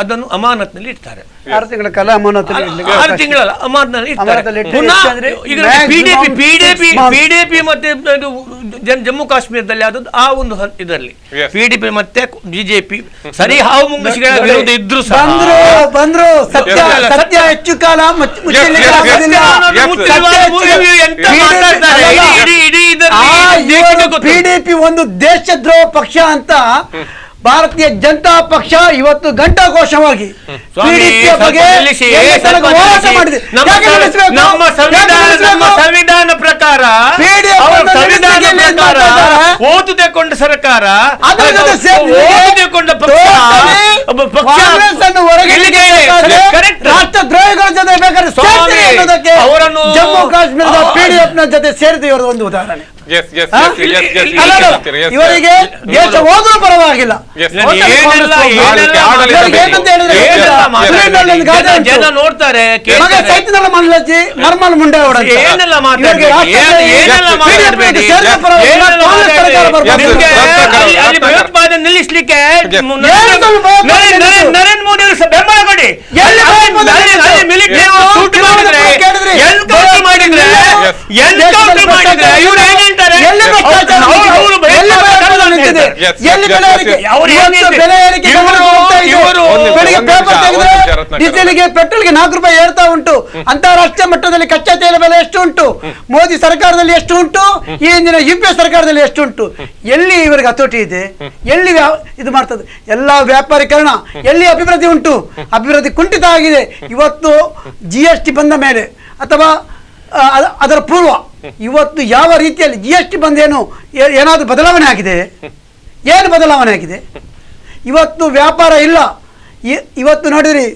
ಅದನ್ನು ಅಮಾನತ್ನಲ್ಲಿ ಇಡ್ತಾರೆ. 6 ತಿಂಗಳ ಕಾಲ ಅಮಾನತ್ನಲ್ಲಿ 6 ತಿಂಗಳಲ್ಲ ಅಮಾನತ್ನಲ್ಲಿ ಇಡ್ತಾರೆ. PDP ಮತ್ತೆ ಜಮ್ಮು ಕಾಶ್ಮೀರದಲ್ಲಿ ಆದದ್ದು ಆ ಒಂದು ಇದರಲ್ಲಿ PDP ಮತ್ತೆ BJP ಸರಿ ಹಾವು ಮುಂಗುಸಿಗಳ ವಿರೋಧ ಇದ್ರು ಬಂದ್ರು ಸತ್ಯ ಹೆಚ್ಚು ಕಾಲ PDP ಒಂದು ದೇಶದ್ರೋಹ ಪಕ್ಷ ಅಂತ ಭಾರತೀಯ ಜನತಾ ಪಕ್ಷ ಇವತ್ತು ಘಂಟಾಘೋಷವಾಗಿ ಸಂವಿಧಾನ ಪ್ರಕಾರ ಓದುಕೊಂಡ ಸರ್ಕಾರ ರಾಷ್ಟ್ರದ್ರೋಹಿಗಳ ಜೊತೆ ಬೇಕಾದ್ರೆ ಅವರನ್ನು ಜಮ್ಮು ಕಾಶ್ಮೀರದ PDF ನ ಜೊತೆ ಸೇರಿದ ಇವರ ಒಂದು ಉದಾಹರಣೆ. ಇವರಿಗೆ ದೇಶ ಹೋದ್ರೂ ಪರವಾಗಿಲ್ಲ. ನೋಡ್ತಾರೆ ಮರ್ಮಲ್ ಮುಂಡೆ ಭಯೋತ್ಪಾದನೆ ನಿಲ್ಲಿಸಲಿಕ್ಕೆ ನರೇಂದ್ರ ಮೋದಿ ಅವರು ಬೆಂಬಲ ಕೊಡಿ. ಡೀಸೆಲ್ಗೆ ಪೆಟ್ರೋಲ್ಗೆ 4 ರೂಪಾಯಿ ಏರ್ತಾ ಉಂಟು. ಅಂತಾರಾಷ್ಟ್ರೀಯ ಮಟ್ಟದಲ್ಲಿ ಕಚ್ಚಾ ತೈಲ ಬೆಲೆ ಎಷ್ಟು ಉಂಟು? ಮೋದಿ ಸರ್ಕಾರದಲ್ಲಿ ಎಷ್ಟು ಉಂಟು? ಈ ಹಿಂದಿನ UPA ಸರ್ಕಾರದಲ್ಲಿ ಎಷ್ಟು ಉಂಟು? ಎಲ್ಲಿ ಇವರಿಗೆ ಹತೋಟಿ ಇದೆ? ಎಲ್ಲಿ ಇದು ಮಾಡ್ತದೆ? ಎಲ್ಲ ವ್ಯಾಪಾರೀಕರಣ. ಎಲ್ಲಿ ಅಭಿವೃದ್ಧಿ ಉಂಟು? ಅಭಿವೃದ್ಧಿ ಕುಂಠಿತ ಆಗಿದೆ. ಇವತ್ತು GST ಬಂದ ಮೇಲೆ ಅಥವಾ ಅದರ ಪೂರ್ವ ಇವತ್ತು ಯಾವ ರೀತಿಯಲ್ಲಿ GST ಬಂದೇನು ಏನಾದರೂ ಬದಲಾವಣೆ ಆಗಿದೆ? ಏನು ಬದಲಾವಣೆ ಆಗಿದೆ? ಇವತ್ತು ವ್ಯಾಪಾರ ಇಲ್ಲ. ಇವತ್ತು ನೋಡಿರಿ,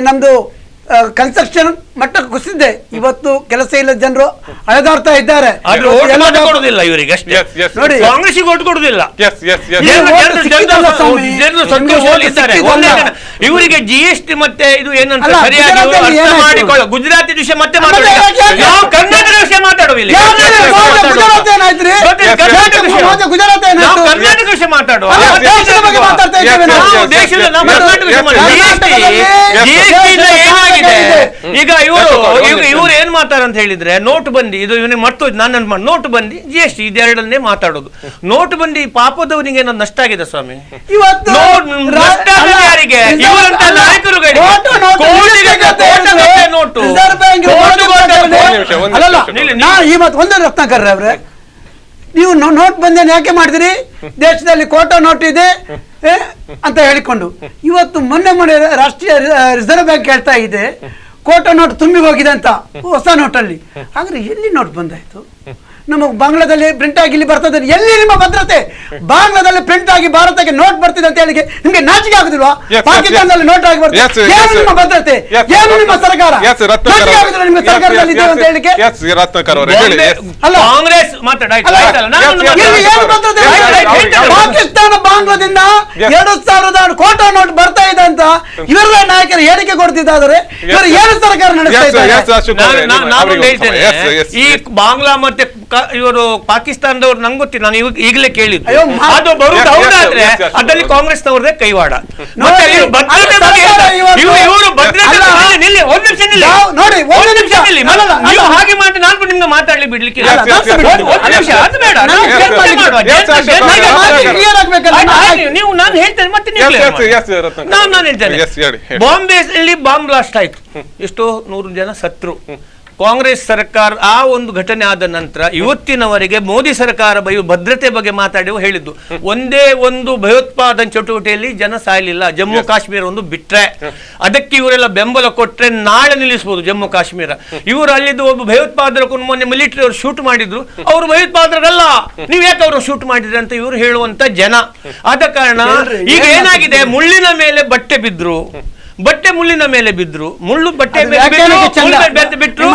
ನಮ್ದು ಕನ್ಸ್ಟ್ರಕ್ಷನ್ ಮಟ್ಟ ಕುಸಿದೆ. ಇವತ್ತು ಕೆಲಸ ಇಲ್ಲ, ಜನರು ಅಳೆದಾಡ್ತಾ ಇದ್ದಾರೆ. ಇವರಿಗೆ ನೋಡಿ, ಕಾಂಗ್ರೆಸ್ಗೆ ಓಟ್ ಕೊಡುದಿಲ್ಲ. ಇವರಿಗೆ GST ಮತ್ತೆ ಇದು ಏನಂತ ಸರಿಯಾಗಿ ಗುಜರಾತಿ ವಿಷಯ ಮತ್ತೆ ಕರ್ನಾಟಕ ವಿಷಯ ಮಾತಾಡುವಿಲ್ಲ. ಕರ್ನಾಟಕ ವಿಷಯ ಮಾತಾಡುವ ಈಗ ಇವರು ಏನ್ ಮಾತಾಡ ಅಂತ ಹೇಳಿದ್ರೆ, ನೋಟ್ ಬಂದಿ ಇದು ಇವನಿಗೆ ಮರ್ತೋಯ್ತು. ನಾನು ನೋಟ್ ಬಂದಿ GST ಇದೆರಡನ್ನೇ ಮಾತಾಡೋದು. ನೋಟ್ ಬಂದಿ ಪಾಪದವನಿಗೆ ಏನೋ ನಷ್ಟ ಆಗಿದೆ ಸ್ವಾಮಿ. ಇವತ್ತು ಯಾರಿಗೆ? ಇವರಂತ ನಾಯಕರುಗಳಿಗೆ ನೋಟು ಈ ಮಾತು ಒಂದೇ ರತ್ನಾಕರ್ ಅವ್ರೆ, ನೀವು ನೋಟ್ ಬಂದೇನು ಯಾಕೆ ಮಾಡಿದಿರಿ? ದೇಶದಲ್ಲಿ ಕೋಟಾ ನೋಟ್ ಇದೆ ಅಂತ ಹೇಳಿಕೊಂಡು ಇವತ್ತು ಮೊನ್ನೆ ರಾಷ್ಟ್ರೀಯ ರಿಸರ್ವ್ ಬ್ಯಾಂಕ್ ಹೇಳ್ತಾ ಇದೆ ಕೋಟಾ ನೋಟ್ ತುಂಬಿ ಹೋಗಿದೆ ಅಂತ ಹೊಸ ನೋಟಲ್ಲಿ. ಹಾಗಾದ್ರೆ ಎಲ್ಲಿ ನೋಟ್ ಬಂದಾಯ್ತು? ನಮ್ಮ ಬಾಂಗ್ಲಾದಲ್ಲಿ ಪ್ರಿಂಟ್ ಆಗಿ ಇಲ್ಲಿ ಬರ್ತದೆ. ಎಲ್ಲಿ ನಿಮ್ಮ ಭದ್ರತೆ? ಬಾಂಗ್ಲಾದಲ್ಲಿ ಪ್ರಿಂಟ್ ಆಗಿ ಭಾರತಕ್ಕೆ ನೋಟ್ ಬರ್ತಿದೆ ಅಂತ ಹೇಳಿ ನಿಮ್ಗೆ ನಾಚಿಕೆ ಆಗುದಿಲ್ವಾ? ಪಾಕಿಸ್ತಾನದಲ್ಲಿ ನೋಟ್ ಆಗಿ ಬರ್ತದೆ. ಏನು ನಿಮ್ಮ ಭದ್ರತೆ? ಏನು ನಿಮ್ಮ ಸರ್ಕಾರ? ನಾಚಿಕೆ ಆಗುದಿಲ್ಲ ನಿಮ್ಮ ಸರ್ಕಾರದಲ್ಲಿ ಇದೆ ಅಂತ ಹೇಳಿಕೆ? ಕಾಂಗ್ರೆಸ್ ಪಾಕಿಸ್ತಾನ ಬಾಂಗ್ಲಾದಿಂದ 2000 ಕೋಟಿ ನೋಟ್ ಬರ್ತಾ ಇದೆ ಅಂತ ಇವರೆಲ್ಲ ನಾಯಕರು ಹೇಳಿಕೆ ಕೊಡ್ತಿದ್ದಾರೆ. ಇವರು ಏನು ಸರ್ಕಾರ ನಡೆಸ್ತಾ ಇದ್ದಾರೆ? ನಾನು ಹೇಳ್ತೇನೆ, ಈ ಬಾಂಗ್ಲಾ ಮತ್ತೆ ಇವರು ಪಾಕಿಸ್ತಾನದವ್ರು ನಂಗೆ ಗೊತ್ತಿಲ್ಲ, ನಾನು ಈಗಲೇ ಕೇಳಿದ್ದು. ಅದು ಬರುವುದು ಹೌದಾದ್ರೆ ಅದರಲ್ಲಿ ಕಾಂಗ್ರೆಸ್ನವ್ರದೇ ಕೈವಾಡ. ಮತ್ತೆ ಇವರು ಭದ್ರತೆ ನೀವು ಹಾಗೆ ಮಾಡಿ ನಾನು ನಿಮ್ಗೆ ಮಾತಾಡ್ಲಿ ಬಿಡ್ಲಿಕ್ಕೆ ನೀವು ನಾನು ಹೇಳ್ತೇನೆ ಮತ್ತೆ ನಾನು ಹೇಳ್ತೇನೆ. ಬಾಂಬೆಯಲ್ಲಿ ಬಾಂಬ್ ಬ್ಲಾಸ್ಟ್ ಆಯ್ತು, ಎಷ್ಟೋ 100 ಜನ ಸತ್ರು. ಕಾಂಗ್ರೆಸ್ ಸರ್ಕಾರ ಆ ಒಂದು ಘಟನೆ ಆದ ನಂತರ ಇವತ್ತಿನವರೆಗೆ ಮೋದಿ ಸರ್ಕಾರ ಭದ್ರತೆ ಬಗ್ಗೆ ಮಾತಾಡಿ ಹೇಳಿದ್ದು ಒಂದೇ ಒಂದು ಭಯೋತ್ಪಾದನೆ ಚಟುವಟಿಕೆಯಲ್ಲಿ ಜನ ಸಾಯಲಿಲ್ಲ. ಜಮ್ಮು ಕಾಶ್ಮೀರ ಒಂದು ಬಿಟ್ರೆ ಅದಕ್ಕೆ ಇವರೆಲ್ಲ ಬೆಂಬಲ ಕೊಟ್ರೆ ನಾಳೆ ನಿಲ್ಲಿಸಬಹುದು ಜಮ್ಮು ಕಾಶ್ಮೀರ. ಇವರು ಅಲ್ಲಿದ್ದು ಒಬ್ಬ ಭಯೋತ್ಪಾದಕ ಮೊನ್ನೆ ಮಿಲಿಟರಿ ಅವರು ಶೂಟ್ ಮಾಡಿದ್ರು, ಅವರು ಭಯೋತ್ಪಾದಕರಲ್ಲ, ನೀವ್ ಯಾಕೆ ಅವರು ಶೂಟ್ ಮಾಡಿದ್ರಿ ಅಂತ ಇವರು ಹೇಳುವಂತ ಜನ. ಆದ ಕಾರಣ ಈಗ ಏನಾಗಿದೆ, ಮುಳ್ಳಿನ ಮೇಲೆ ಬಟ್ಟೆ ಬಿದ್ರು, ಬಟ್ಟೆ ಮುಳ್ಳಿನ ಮೇಲೆ ಬಿದ್ರು, ಮುಳ್ಳು ಬಟ್ಟೆ ಬಿಟ್ರು,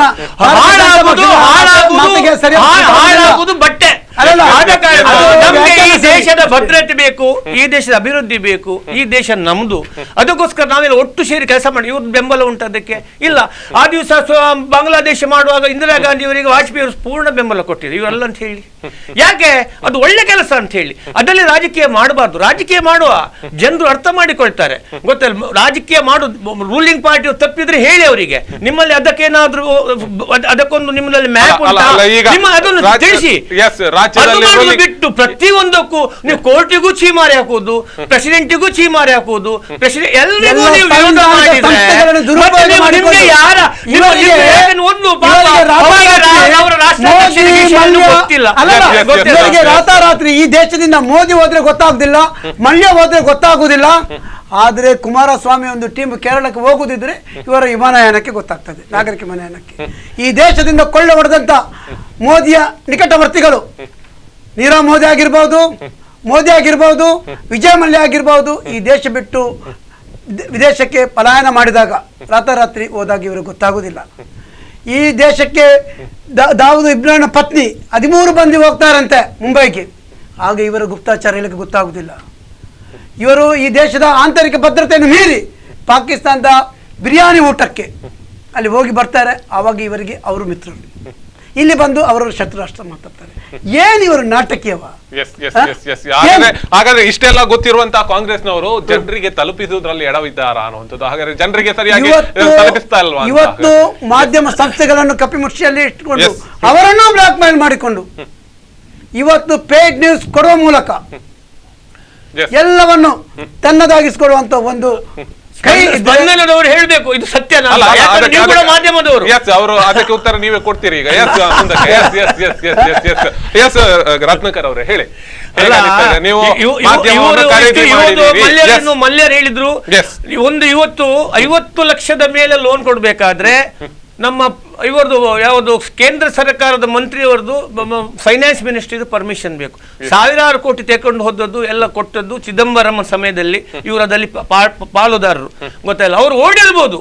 ಹಾಳಾಗುವುದು ಬಟ್ಟೆ. ಆದ ಕಾರಣ ನಮ್ಗೆ ಈ ದೇಶದ ಭದ್ರತೆ ಬೇಕು, ಈ ದೇಶದ ಅಭಿವೃದ್ಧಿ ಬೇಕು, ಈ ದೇಶ ನಮ್ದು. ಅದಕ್ಕೋಸ್ಕರ ನಾವೆಲ್ಲ ಒಟ್ಟು ಸೇರಿ ಕೆಲಸ ಮಾಡಿ. ಇವ್ರ ಬೆಂಬಲ ಉಂಟು ಅದಕ್ಕೆ? ಇಲ್ಲ. ಆ ದಿವಸ ಬಾಂಗ್ಲಾದೇಶ ಮಾಡುವಾಗ ಇಂದಿರಾ ಗಾಂಧಿ ಅವರಿಗೆ ವಾಜಪೇಯಿ ಅವರು ಪೂರ್ಣ ಬೆಂಬಲ ಕೊಟ್ಟಿದ್ರು, ಇವರೆಲ್ಲ ಅಂತ ಹೇಳಿ. ಯಾಕೆ? ಅದು ಒಳ್ಳೆ ಕೆಲಸ ಅಂತ ಹೇಳಿ. ಅದರಲ್ಲಿ ರಾಜಕೀಯ ಮಾಡಬಾರ್ದು. ರಾಜಕೀಯ ಮಾಡುವ ಜನರು ಅರ್ಥ ಮಾಡಿಕೊಳ್ತಾರೆ, ಗೊತ್ತಲ್ಲ. ರಾಜಕೀಯ ಮಾಡುದು ರೂಲಿಂಗ್ ಪಾರ್ಟಿ ತಪ್ಪಿದ್ರೆ ಹೇಳಿ ಅವರಿಗೆ, ನಿಮ್ಮಲ್ಲಿ ಅದಕ್ಕೇನಾದ್ರೂ ಅದಕ್ಕೊಂದು ನಿಮ್ಮಲ್ಲಿ ಮ್ಯಾಪ್ ನಿಮ್ಮ ಅದನ್ನು ತಿಳಿಸಿ. ಬಿಟ್ಟು ಪ್ರತಿಯೊಂದಕ್ಕೂ ನೀವು ಕೋರ್ಟಿಗೂ ಚೀಮಾರಿ ಹಾಕುವುದು, ಪ್ರೆಸಿಡೆಂಟಿಗೂ ಚೀಮಾರಿ ಹಾಕುವುದು, ಪ್ರೆಸಿಡೆಂಟ್ ಎಲ್ಲರಿಗೂ ನೀವು ವಿರೋಧ ಮಾಡಿದ್ರೆ ನಿಮ್ಗೆ ಯಾರ ಒಂದು ಅವರ ರಾಷ್ಟ್ರ ಗೊತ್ತಿಲ್ಲ. ರಾತಾರಾತ್ರಿ ಈ ದೇಶದಿಂದ ಮೋದಿ ಹೋದ್ರೆ ಗೊತ್ತಾಗುದಿಲ್ಲ, ಮಲ್ಯ ಹೋದ್ರೆ ಗೊತ್ತಾಗುದಿಲ್ಲ. ಆದರೆ ಕುಮಾರಸ್ವಾಮಿ ಒಂದು ಟೀಮ್ ಕೇರಳಕ್ಕೆ ಹೋಗುದಿದ್ರೆ ಇವರ ವಿಮಾನಯಾನಕ್ಕೆ ಗೊತ್ತಾಗ್ತದೆ, ನಾಗರಿಕ ವಿಮಾನಯಾನಕ್ಕೆ. ಈ ದೇಶದಿಂದ ಕೊಳ್ಳೆ ಹೊಡೆದಂತ ಮೋದಿಯ ನಿಕಟವರ್ತಿಗಳು ನೀರವ್ ಮೋದಿ ಆಗಿರ್ಬೋದು, ವಿಜಯ ಮಲ್ಯ ಆಗಿರ್ಬೋದು, ಈ ದೇಶ ಬಿಟ್ಟು ವಿದೇಶಕ್ಕೆ ಪಲಾಯನ ಮಾಡಿದಾಗ ರಾತಾರಾತ್ರಿ ಹೋದಾಗ ಇವರು ಗೊತ್ತಾಗುವುದಿಲ್ಲ. ಈ ದೇಶಕ್ಕೆ ದಾವೂದ್ ಇಬ್ರಾಹಿಂ ಪತ್ನಿ 13 ಮಂದಿ ಹೋಗ್ತಾರಂತೆ ಮುಂಬೈಗೆ, ಆಗ ಇವರ ಗುಪ್ತಚರ ಇಲಾಖೆ ಗೊತ್ತಾಗುವುದಿಲ್ಲ. ಇವರು ಈ ದೇಶದ ಆಂತರಿಕ ಭದ್ರತೆಯನ್ನು ಮೀರಿ ಪಾಕಿಸ್ತಾನದ ಬಿರಿಯಾನಿ ಊಟಕ್ಕೆ ಅಲ್ಲಿ ಹೋಗಿ ಬರ್ತಾರೆ. ಆವಾಗ ಇವರಿಗೆ ಅವರು ಮಿತ್ರರು, ಇಲ್ಲಿ ಬಂದು ಅವರು ಶತ್ರು ರಾಷ್ಟ್ರ ಮಾತಾಡ್ತಾರೆ. ಏನ್ ಇವರು ನಾಟಕೀಯವ? ಹಾಗಾದ್ರೆ ಇಷ್ಟೆಲ್ಲ ಗೊತ್ತಿರುವಂತಹ ಕಾಂಗ್ರೆಸ್ನವರು ಜನರಿಗೆ ತಲುಪಿಸುವುದರಲ್ಲಿ ಎಡವಿದ್ದಾರಾ ಅನ್ನುವಂಥದ್ದು. ಹಾಗಾದ್ರೆ ಜನರಿಗೆ ಸರಿಯಾಗಿ ತಲುಪಿಸ್ತಾ ಇಲ್ವಾ? ಇವತ್ತು ಮಾಧ್ಯಮ ಸಂಸ್ಥೆಗಳನ್ನು ಕಪಿಮುಷ್ಟಿಯಲ್ಲಿ ಇಟ್ಟುಕೊಂಡು ಅವರನ್ನು ಬ್ಲಾಕ್ ಮೇಲ್ ಮಾಡಿಕೊಂಡು ಇವತ್ತು ಪೇಡ್ ನ್ಯೂಸ್ ಕೊಡುವ ಮೂಲಕ ಎಲ್ಲವನ್ನು ತನ್ನದಾಗಿಸಿಕೊಡುವಂತ ಒಂದು ಬಂಧನದವರು ಹೇಳ್ಬೇಕು, ಇದು ಸತ್ಯ. ಮಾಧ್ಯಮದವರು ಅವರು ಅದಕ್ಕೆ ಉತ್ತರ ನೀವೇ ಕೊಡ್ತೀರಿ ಈಗ. ರತ್ನಾಕರ್ ಅವರೇ ಹೇಳಿ. ಮಲ್ಯರ್ ಹೇಳಿದ್ರು ಒಂದು ಇವತ್ತು 50 ಲಕ್ಷದ ಮೇಲೆ ಲೋನ್ ಕೊಡ್ಬೇಕಾದ್ರೆ ನಮ್ಮ ಇವರದು ಯಾವುದು ಕೇಂದ್ರ ಸರ್ಕಾರದ ಮಂತ್ರಿಯವರದು ಫೈನಾನ್ಸ್ ಮಿನಿಸ್ಟ್ರಿದು ಪರ್ಮಿಷನ್ ಬೇಕು. ಸಾವಿರಾರು ಕೋಟಿ ತೆಕೊಂಡು ಹೋದದ್ದು ಎಲ್ಲ ಕೊಟ್ಟದ್ದು ಚಿದಂಬರಂ ಸಮಯದಲ್ಲಿ ಇವರದಲ್ಲಿ ಪಾಲುದಾರರು, ಗೊತ್ತಾಯಿಲ್ಲ. ಅವರು ಓಡಿರ್ಬೋದು,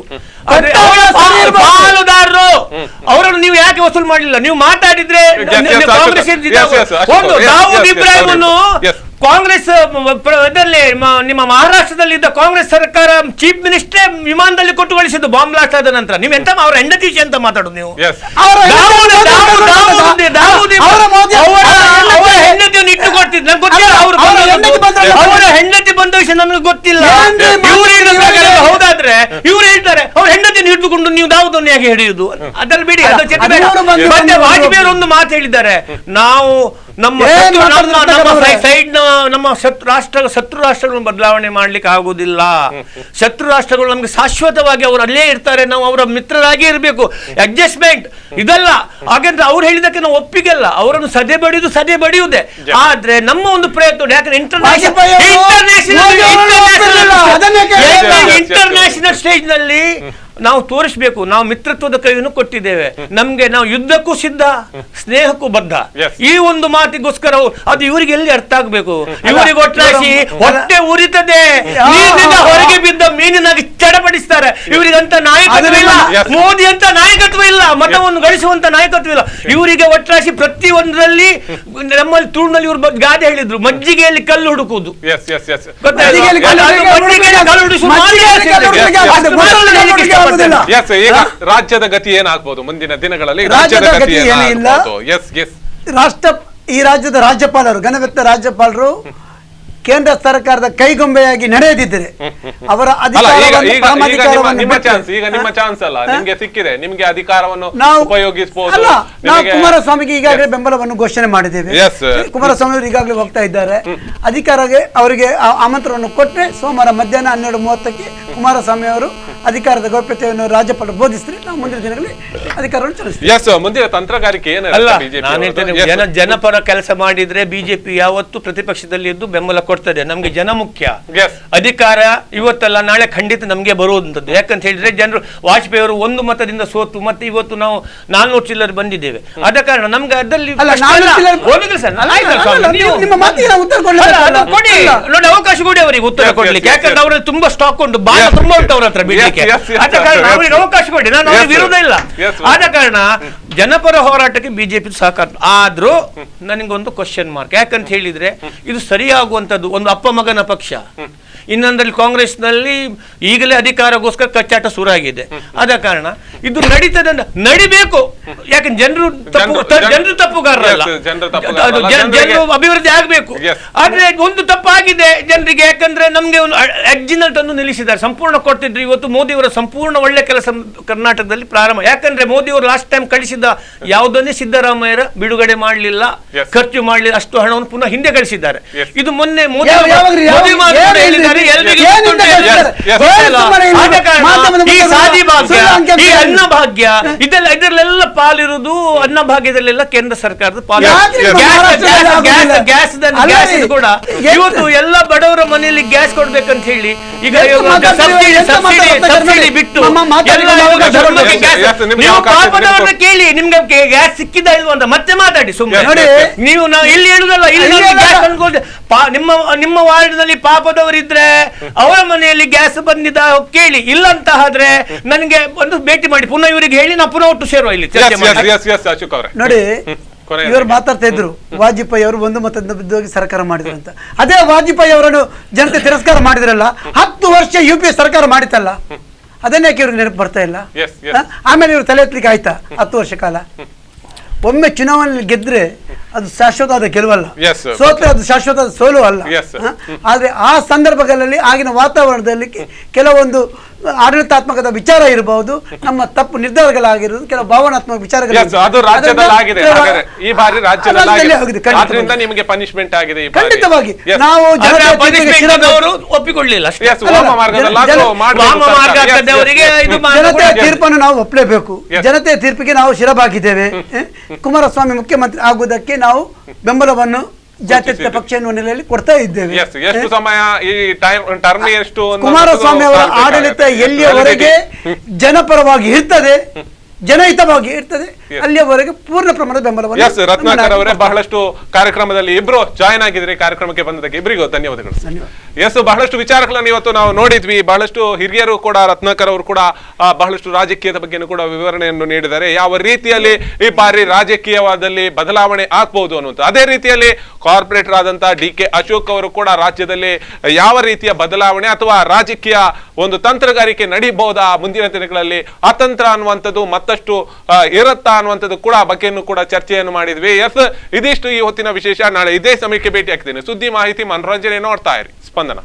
ಪಾಲುದಾರರು ಅವರನ್ನು ನೀವು ಯಾಕೆ ವಸೂಲು ಮಾಡಲಿಲ್ಲ? ನೀವು ಮಾತಾಡಿದ್ರೆ ಕಾಂಗ್ರೆಸ್ ಒಂದು ದಾವೂದ್ ಇಬ್ರಾಹಿಂ ಕಾಂಗ್ರೆಸ್ ಇದರಲ್ಲಿ ನಿಮ್ಮ ಮಹಾರಾಷ್ಟ್ರದಲ್ಲಿ ಇದ್ದ ಕಾಂಗ್ರೆಸ್ ಸರ್ಕಾರ ಚೀಫ್ ಮಿನಿಸ್ಟರ್ ವಿಮಾನದಲ್ಲಿ ಕೊಟ್ಟು ಕಳಿಸಿದ್ದು ಬಾಂಬ್ ಬ್ಲಾಸ್ಟ್ ಆದ ನಂತರ. ನೀವು ಎಂತ ಅವರ ಹೆಂಡತಿ ಅಂತ ಮಾತಾಡೋದು ನೀವು? ಹೆಂಡತಿಯನ್ನು ಇಟ್ಟು ಕೊಡ್ತಿದ್ದು ನಂಗೆ ಗೊತ್ತಿಲ್ಲ. ಅವರ ಹೆಂಡತಿ ಬಂದ ವಿಷಯ ನನಗೆ ಗೊತ್ತಿಲ್ಲ. ಹೌದಾದ್ರೆ ಇವ್ರು ಹೇಳ್ತಾರೆ ಅವ್ರ ಹೆಂಡತಿಯನ್ನು ಹಿಡಿದುಕೊಂಡು ನೀವು ದಾವೂದನ್ನು ಹೇಗೆ ಹಿಡಿಯುವುದು? ಅದ್ರಲ್ಲಿ ಬಿಡಿ, ಮತ್ತೆ ವಾಜಪೇಯಿ ಒಂದು ಮಾತು ಹೇಳಿದ್ದಾರೆ, ನಾವು ನಮ್ಮ ಶತ್ರು ರಾಷ್ಟ್ರಗಳನ್ನು ಬದಲಾವಣೆ ಮಾಡ್ಲಿಕ್ಕೆ ಆಗುದಿಲ್ಲ. ಶತ್ರು ರಾಷ್ಟ್ರಗಳು ನಮ್ಗೆ ಶಾಶ್ವತವಾಗಿ ಅವರು ಅಲ್ಲೇ ಇರ್ತಾರೆ, ನಾವು ಅವರ ಮಿತ್ರರಾಗಿ ಇರಬೇಕು. ಅಡ್ಜಸ್ಟ್ಮೆಂಟ್ ಇದಲ್ಲ. ಹಾಗಂದ್ರೆ ಅವ್ರು ಹೇಳಿದಕ್ಕೆ ನಾವು ಒಪ್ಪಿಗೆಲ್ಲ, ಅವರನ್ನು ಸದೆ ಬಡಿಯುವುದೇ. ಆದ್ರೆ ನಮ್ಮ ಒಂದು ಪ್ರಯತ್ನ, ಯಾಕಂದ್ರೆ ಇಂಟರ್ನ್ಯಾಷನಲ್ ಸ್ಟೇಜ್ ನಲ್ಲಿ ನಾವು ತೋರಿಸ್ಬೇಕು. ನಾವು ಮಿತ್ರತ್ವದ ಕೈಯನ್ನು ಕೊಟ್ಟಿದ್ದೇವೆ, ನಮ್ಗೆ ನಾವು ಯುದ್ಧಕ್ಕೂ ಸಿದ್ಧ, ಸ್ನೇಹಕ್ಕೂ ಬದ್ಧ. ಈ ಒಂದು ಮಾತಿಗೋಸ್ಕರ ಅದು ಇವರಿಗೆ ಎಲ್ಲಿ ಅರ್ಥ ಆಗ್ಬೇಕು? ಇವರಿಗೆ ಒಟ್ಟಾಸಿ ಹೊಟ್ಟೆ ಉರಿತದೆ, ನೀರಿನಿಂದ ಹೊರಗೆ ಬಿದ್ದ ಮೀನಿನಾಗಿ ಚಡಪಡಿಸ್ತಾರೆ. ಇವರಿಗಂತ ನಾಯಕತ್ವ ಇಲ್ಲ, ಮೋದಿ ಅಂತ ನಾಯಕತ್ವ ಇಲ್ಲ, ಮತವನ್ನು ಗಳಿಸುವಂತ ನಾಯಕತ್ವ ಇಲ್ಲ. ಇವರಿಗೆ ಒಟ್ಟಾಸಿ ಪ್ರತಿಯೊಂದರಲ್ಲಿ ನಮ್ಮಲ್ಲಿ ತುಳುನಲ್ಲಿ ಇವರು ಗಾದೆ ಹೇಳಿದ್ರು, ಮಜ್ಜಿಗೆಯಲ್ಲಿ ಕಲ್ಲು ಹುಡುಕುವುದು. ಈಗ ರಾಜ್ಯದ ಗತಿ ಏನಾಗ್ಬೋದು ಮುಂದಿನ ದಿನಗಳಲ್ಲಿ? ರಾಜ್ಯದ ಗತಿ ಏನಾಗ್ಬೋದು? ಈ ರಾಜ್ಯದ ರಾಜ್ಯಪಾಲರು, ಘನವೆತ್ತ ರಾಜ್ಯಪಾಲರು ಕೇಂದ್ರ ಸರ್ಕಾರದ ಕೈಗೊಂಬೆಯಾಗಿ ನಡೆಯದಿದ್ದರೆ ಅವರ ನಿಮ್ಮ ಚಾನ್ಸ್ ಅಲ್ಲ, ನಿಮ್ಗೆ ಸಿಕ್ಕಿದೆ, ನಿಮ್ಗೆ ಅಧಿಕಾರವನ್ನು ಉಪಯೋಗಿಸಬಹುದು. ನಾವು ಕುಮಾರಸ್ವಾಮಿಗೆ ಈಗಾಗಲೇ ಬೆಂಬಲವನ್ನು ಘೋಷಣೆ ಮಾಡಿದ್ದೇವೆ. ಕುಮಾರಸ್ವಾಮಿ ಅವರು ಈಗಾಗಲೇ ಹೋಗ್ತಾ ಇದ್ದಾರೆ. ಅವರಿಗೆ ಆಮಂತ್ರಣವನ್ನು ಕೊಟ್ಟರೆ ಸೋಮವಾರ ಮಧ್ಯಾಹ್ನ 12:30ಕ್ಕೆ ಕುಮಾರಸ್ವಾಮಿ ಅವರು ಅಧಿಕಾರದ ಗೌಪ್ಯತೆಯನ್ನು ರಾಜ್ಯಪಾಲರು ಬೋಧಿಸಿದ್ರೆ ನಾವು ಮುಂದಿನ ದಿನಗಳಲ್ಲಿ ಅಧಿಕಾರವನ್ನು ಚಲಿಸ್ತೀವಿ. ಮುಂದಿನ ತಂತ್ರಗಾರಿಕೆ ಜನಪರ ಕೆಲಸ ಮಾಡಿದ್ರೆ ಬಿಜೆಪಿ ಯಾವತ್ತು ಪ್ರತಿಪಕ್ಷದಲ್ಲಿ ಇದ್ದು ಬೆಂಬಲ ಕೊಡ್ತದೆ. ನಮ್ಗೆ ಜನ ಮುಖ್ಯ, ಅಧಿಕಾರ ಇವತ್ತಲ್ಲ ನಾಳೆ ಖಂಡಿತ ನಮ್ಗೆ ಬರುವಂತದ್ದು. ಯಾಕಂತ ಹೇಳಿದ್ರೆ ಜನರು ವಾಜಪೇಯಿ ಅವರು 1 ಮತದಿಂದ ಸೋತು ಮತ್ತೆ ಇವತ್ತು ನಾವು 400 ಚಿಲ್ಲರ್ ಬಂದಿದ್ದೇವೆ. ಆದ ಕಾರಣ ನಮ್ಗೆ ಅದರಲ್ಲಿ ನೋಡಿ ಅವಕಾಶ ಕೊಡಿ ಅವರಿಗೆ ಉತ್ತರ ಕೊಡ್ಲಿಕ್ಕೆ. ಯಾಕಂದ್ರೆ ಅವರಲ್ಲಿ ತುಂಬಾ ಸ್ಟಾಕ್ ಉಂಟು, ಬಾಳ ತುಂಬಾ ಉಂಟು ಅವ್ರ ಹತ್ರ ಬಿಡ್ಲಿಕ್ಕೆ. ಆದ ಕಾರಣ ಅವರಿಗೆ ಅವಕಾಶ ಕೊಡಿ, ನಾನು ಅವ್ರಿಗೆ ವಿರೋಧ ಇಲ್ಲ. ಆದ ಕಾರಣ ಜನಪರ ಹೋರಾಟಕ್ಕೆ ಬಿಜೆಪಿ ಸಹಕಾರ. ಆದ್ರೂ ನನಗೊಂದು ಕ್ವಶನ್ ಮಾರ್ಕ್. ಯಾಕಂತ ಹೇಳಿದ್ರೆ ಇದು ಸರಿಯಾಗುವಂತದ್ದು ಒಂದು ಅಪ್ಪ ಮಗನ ಪಕ್ಷ. ಇನ್ನೊಂದ್ರಲ್ಲಿ ಕಾಂಗ್ರೆಸ್ನಲ್ಲಿ ಈಗಲೇ ಅಧಿಕಾರಗೋಸ್ಕರ ಕಚ್ಚಾಟ ಶುರುವಾಗಿದೆ. ಆದ ಕಾರಣ ಇದು ನಡಿಬೇಕು. ಯಾಕಂದ್ರೆ ಜನರು ತಪ್ಪುಗಾರರಲ್ಲ, ಜನರು ಅಭಿವೃದ್ಧಿ ಆಗ್ಬೇಕು. ಆದ್ರೆ ಒಂದು ತಪ್ಪಾಗಿದೆ ಜನರಿಗೆ. ಯಾಕಂದ್ರೆ ನಮ್ಗೆ ಒಂದು ಎಕ್ಸಿನಲ್ ತಂದು ನಿಲ್ಲಿಸಿದ್ದಾರೆ, ಸಂಪೂರ್ಣ ಕೊಡ್ತಿದ್ರು. ಇವತ್ತು ಮೋದಿ ಅವರ ಸಂಪೂರ್ಣ ಒಳ್ಳೆ ಕೆಲಸ ಕರ್ನಾಟಕದಲ್ಲಿ ಪ್ರಾರಂಭ. ಯಾಕಂದ್ರೆ ಮೋದಿ ಅವರು ಲಾಸ್ಟ್ ಟೈಮ್ ಕಳಿಸಿದ ಯಾವುದನ್ನೇ ಸಿದ್ದರಾಮಯ್ಯರ ಬಿಡುಗಡೆ ಮಾಡಲಿಲ್ಲ, ಖರ್ಚು ಮಾಡಲಿಲ್ಲ, ಅಷ್ಟು ಹಣವನ್ನು ಪುನಃ ಹಿಂದೆ ಕಳಿಸಿದ್ದಾರೆ. ಇದು ಮೊನ್ನೆ ಮೋದಿ ಹೇಳಿದ್ದಾರೆ ಅನ್ನಭಾಗ್ಯ ಇದರಲ್ಲೆಲ್ಲ ಪಾಲಿರುವುದು. ಅನ್ನಭಾಗ್ಯದಲ್ಲೆಲ್ಲ ಕೇಂದ್ರ ಸರ್ಕಾರದ ಪಾಲು. ಗ್ಯಾಸ್ ಕೂಡ ಇವತ್ತು ಎಲ್ಲ ಬಡವರ ಮನೆಯಲ್ಲಿ ಗ್ಯಾಸ್ ಕೊಡ್ಬೇಕಂತ ಹೇಳಿ ಈಗ ಸಬ್ಸಿಡಿ ಬಿಟ್ಟು ನೀವು ಪಾಪದವ್ರನ್ನ ಕೇಳಿ ನಿಮ್ಗೆ ಗ್ಯಾಸ್ ಸಿಕ್ಕಿದ ಇಲ್ವ ಅಂತ ಮತ್ತೆ ಮಾತಾಡಿ. ಸುಮ್ಮನೆ ನೀವು ಇಲ್ಲಿ ಹೇಳುದಲ್ಲ, ನಿಮ್ಮ ವಾರ್ಡ್ ನಲ್ಲಿ ಪಾಪದವರಿದ್ರೆ ಅವರ ಮನೆಯಲ್ಲಿ ಗ್ಯಾಸ್ ಬಂದಿದ್ದ ಕೇಳಿ. ಇಲ್ಲ ಅಂತ ಆದ್ರೆ ನನಗೆ ಒಂದು ಭೇಟಿ ಮಾಡಿ, ಪುನಃ ಇವರಿಗೆ ಹೇಳಿ ನಾವು ಪುನಃ ಒಟ್ಟು ಸೇರುವ ಇಲ್ಲಿ. ನೋಡಿ, ಇವರು ಮಾತಾಡ್ತಾ ಇದ್ರು ವಾಜಪೇಯಿ ಅವರು 1 ಮತದಿಂದ ಬಿದ್ದೋಗಿ ಸರ್ಕಾರ ಮಾಡಿದ್ರು ಅಂತ. ಅದೇ ವಾಜಪೇಯಿ ಅವರನ್ನು ಜನತೆ ತಿರಸ್ಕಾರ ಮಾಡಿದ್ರಲ್ಲ, 10 ವರ್ಷ UPA ಸರ್ಕಾರ ಮಾಡಿತಲ್ಲ, ಅದನ್ನೇ ಇವ್ರಿಗೆ ನೆನಪು ಬರ್ತಾ ಇಲ್ಲ. ಆಮೇಲೆ ಇವರು ತಲೆ ಎತ್ತಲಿಕ್ಕೆ ಆಯ್ತಾ 10 ವರ್ಷ ಕಾಲ? ಒಮ್ಮೆ ಚುನಾವಣೆಯಲ್ಲಿ ಗೆದ್ರೆ ಅದು ಶಾಶ್ವತವಾದ ಗೆಲುವಲ್ಲ, ಸೋತ್ರೆ ಅದು ಶಾಶ್ವತವಾದ ಸೋಲು ಅಲ್ಲ. ಆದ್ರೆ ಆ ಸಂದರ್ಭಗಳಲ್ಲಿ ಆಗಿನ ವಾತಾವರಣದಲ್ಲಿ ಕೆಲವೊಂದು ಆಡಳಿತಾತ್ಮಕದ ವಿಚಾರ ಇರಬಹುದು, ನಮ್ಮ ತಪ್ಪು ನಿರ್ಧಾರಗಳಾಗಿರುವುದು, ಕೆಲವು ಭಾವನಾತ್ಮಕ ವಿಚಾರಗಳು ಖಂಡಿತವಾಗಿ ನಾವು ಒಪ್ಪಿಕೊಳ್ಳಿಲ್ಲ. ಜನತೆಯ ತೀರ್ಪನ್ನು ನಾವು ಒಪ್ಪಲೇಬೇಕು. ಜನತೆಯ ತೀರ್ಪಿಗೆ ನಾವು ಶಿರಬಾಗಿದ್ದೇವೆ. ಕುಮಾರಸ್ವಾಮಿ ಮುಖ್ಯಮಂತ್ರಿ ಆಗುವುದಕ್ಕೆ ನಾವು ಬೆಂಬಲವನ್ನು ಜಾತ್ಯತೀತ ಪಕ್ಷ ಎನ್ನುವ ನೆಲೆಯಲ್ಲಿ ಕೊಡ್ತಾ ಇದ್ದೇವೆ. ಎಷ್ಟು ಸಮಯ ಈ ಟರ್ಮ್ ಎಷ್ಟು ಕುಮಾರಸ್ವಾಮಿ ಅವರ ಆಡಳಿತ ಎಲ್ಲಿಯವರೆಗೆ ಜನಪರವಾಗಿ ಇರ್ತದೆ, ಜನಹಿತವಾಗಿ ಇರ್ತದೆ, ಅಲ್ಲಿಯವರೆಗೆ ಪೂರ್ಣ ಪ್ರಮಾಣದ ಬೆಂಬಲವನ್ನು. ರತ್ನಾಕರ್ ಅವರೇ, ಬಹಳಷ್ಟು ಕಾರ್ಯಕ್ರಮದಲ್ಲಿ ಇಬ್ರು ಜಾಯ್ನ್ ಆಗಿದ್ರೆ, ಕಾರ್ಯಕ್ರಮಕ್ಕೆ ಬಂದದಕ್ಕೆ ಇಬ್ಬರಿಗೂ ಧನ್ಯವಾದಗಳು. ಬಹಳಷ್ಟು ವಿಚಾರಗಳನ್ನು ಇವತ್ತು ನಾವು ನೋಡಿದ್ವಿ. ಬಹಳಷ್ಟು ಹಿರಿಯರು ಕೂಡ, ರತ್ನಾಕರ್ ಅವರು ಕೂಡ ಬಹಳಷ್ಟು ರಾಜಕೀಯದ ಬಗ್ಗೆ ಕೂಡ ವಿವರಣೆಯನ್ನು ನೀಡಿದ್ದಾರೆ. ಯಾವ ರೀತಿಯಲ್ಲಿ ಈ ಬಾರಿ ರಾಜಕೀಯವಾದಲ್ಲಿ ಬದಲಾವಣೆ ಆಗ್ಬಹುದು ಅನ್ನುವಂಥ. ಅದೇ ರೀತಿಯಲ್ಲಿ ಕಾರ್ಪೊರೇಟರ್ ಆದಂತಹ DK ಅಶೋಕ್ ಅವರು ಕೂಡ ರಾಜ್ಯದಲ್ಲಿ ಯಾವ ರೀತಿಯ ಬದಲಾವಣೆ ಅಥವಾ ರಾಜಕೀಯ ಒಂದು ತಂತ್ರಗಾರಿಕೆ ನಡೀಬಹುದಾ ಮುಂದಿನ ದಿನಗಳಲ್ಲಿ, ಅತಂತ್ರ ಅನ್ನುವಂಥದ್ದು ಮತ್ತಷ್ಟು ಇರುತ್ತಾ ಅನ್ನುವಂಥದ್ದು ಕೂಡ ಬಗ್ಗೆಯನ್ನು ಕೂಡ ಚರ್ಚೆಯನ್ನು ಮಾಡಿದ್ವಿ. ಇದಿಷ್ಟು ಈ ಹೊತ್ತಿನ ವಿಶೇಷ. ನಾಳೆ ಇದೇ ಸಮಯಕ್ಕೆ ಭೇಟಿ ಆಗ್ತೀನಿ. ಸುದ್ದಿ, ಮಾಹಿತಿ, ಮನೋರಂಜನೆ ನೋಡ್ತಾ ಇರಿ ಸ್ಪಂದನ.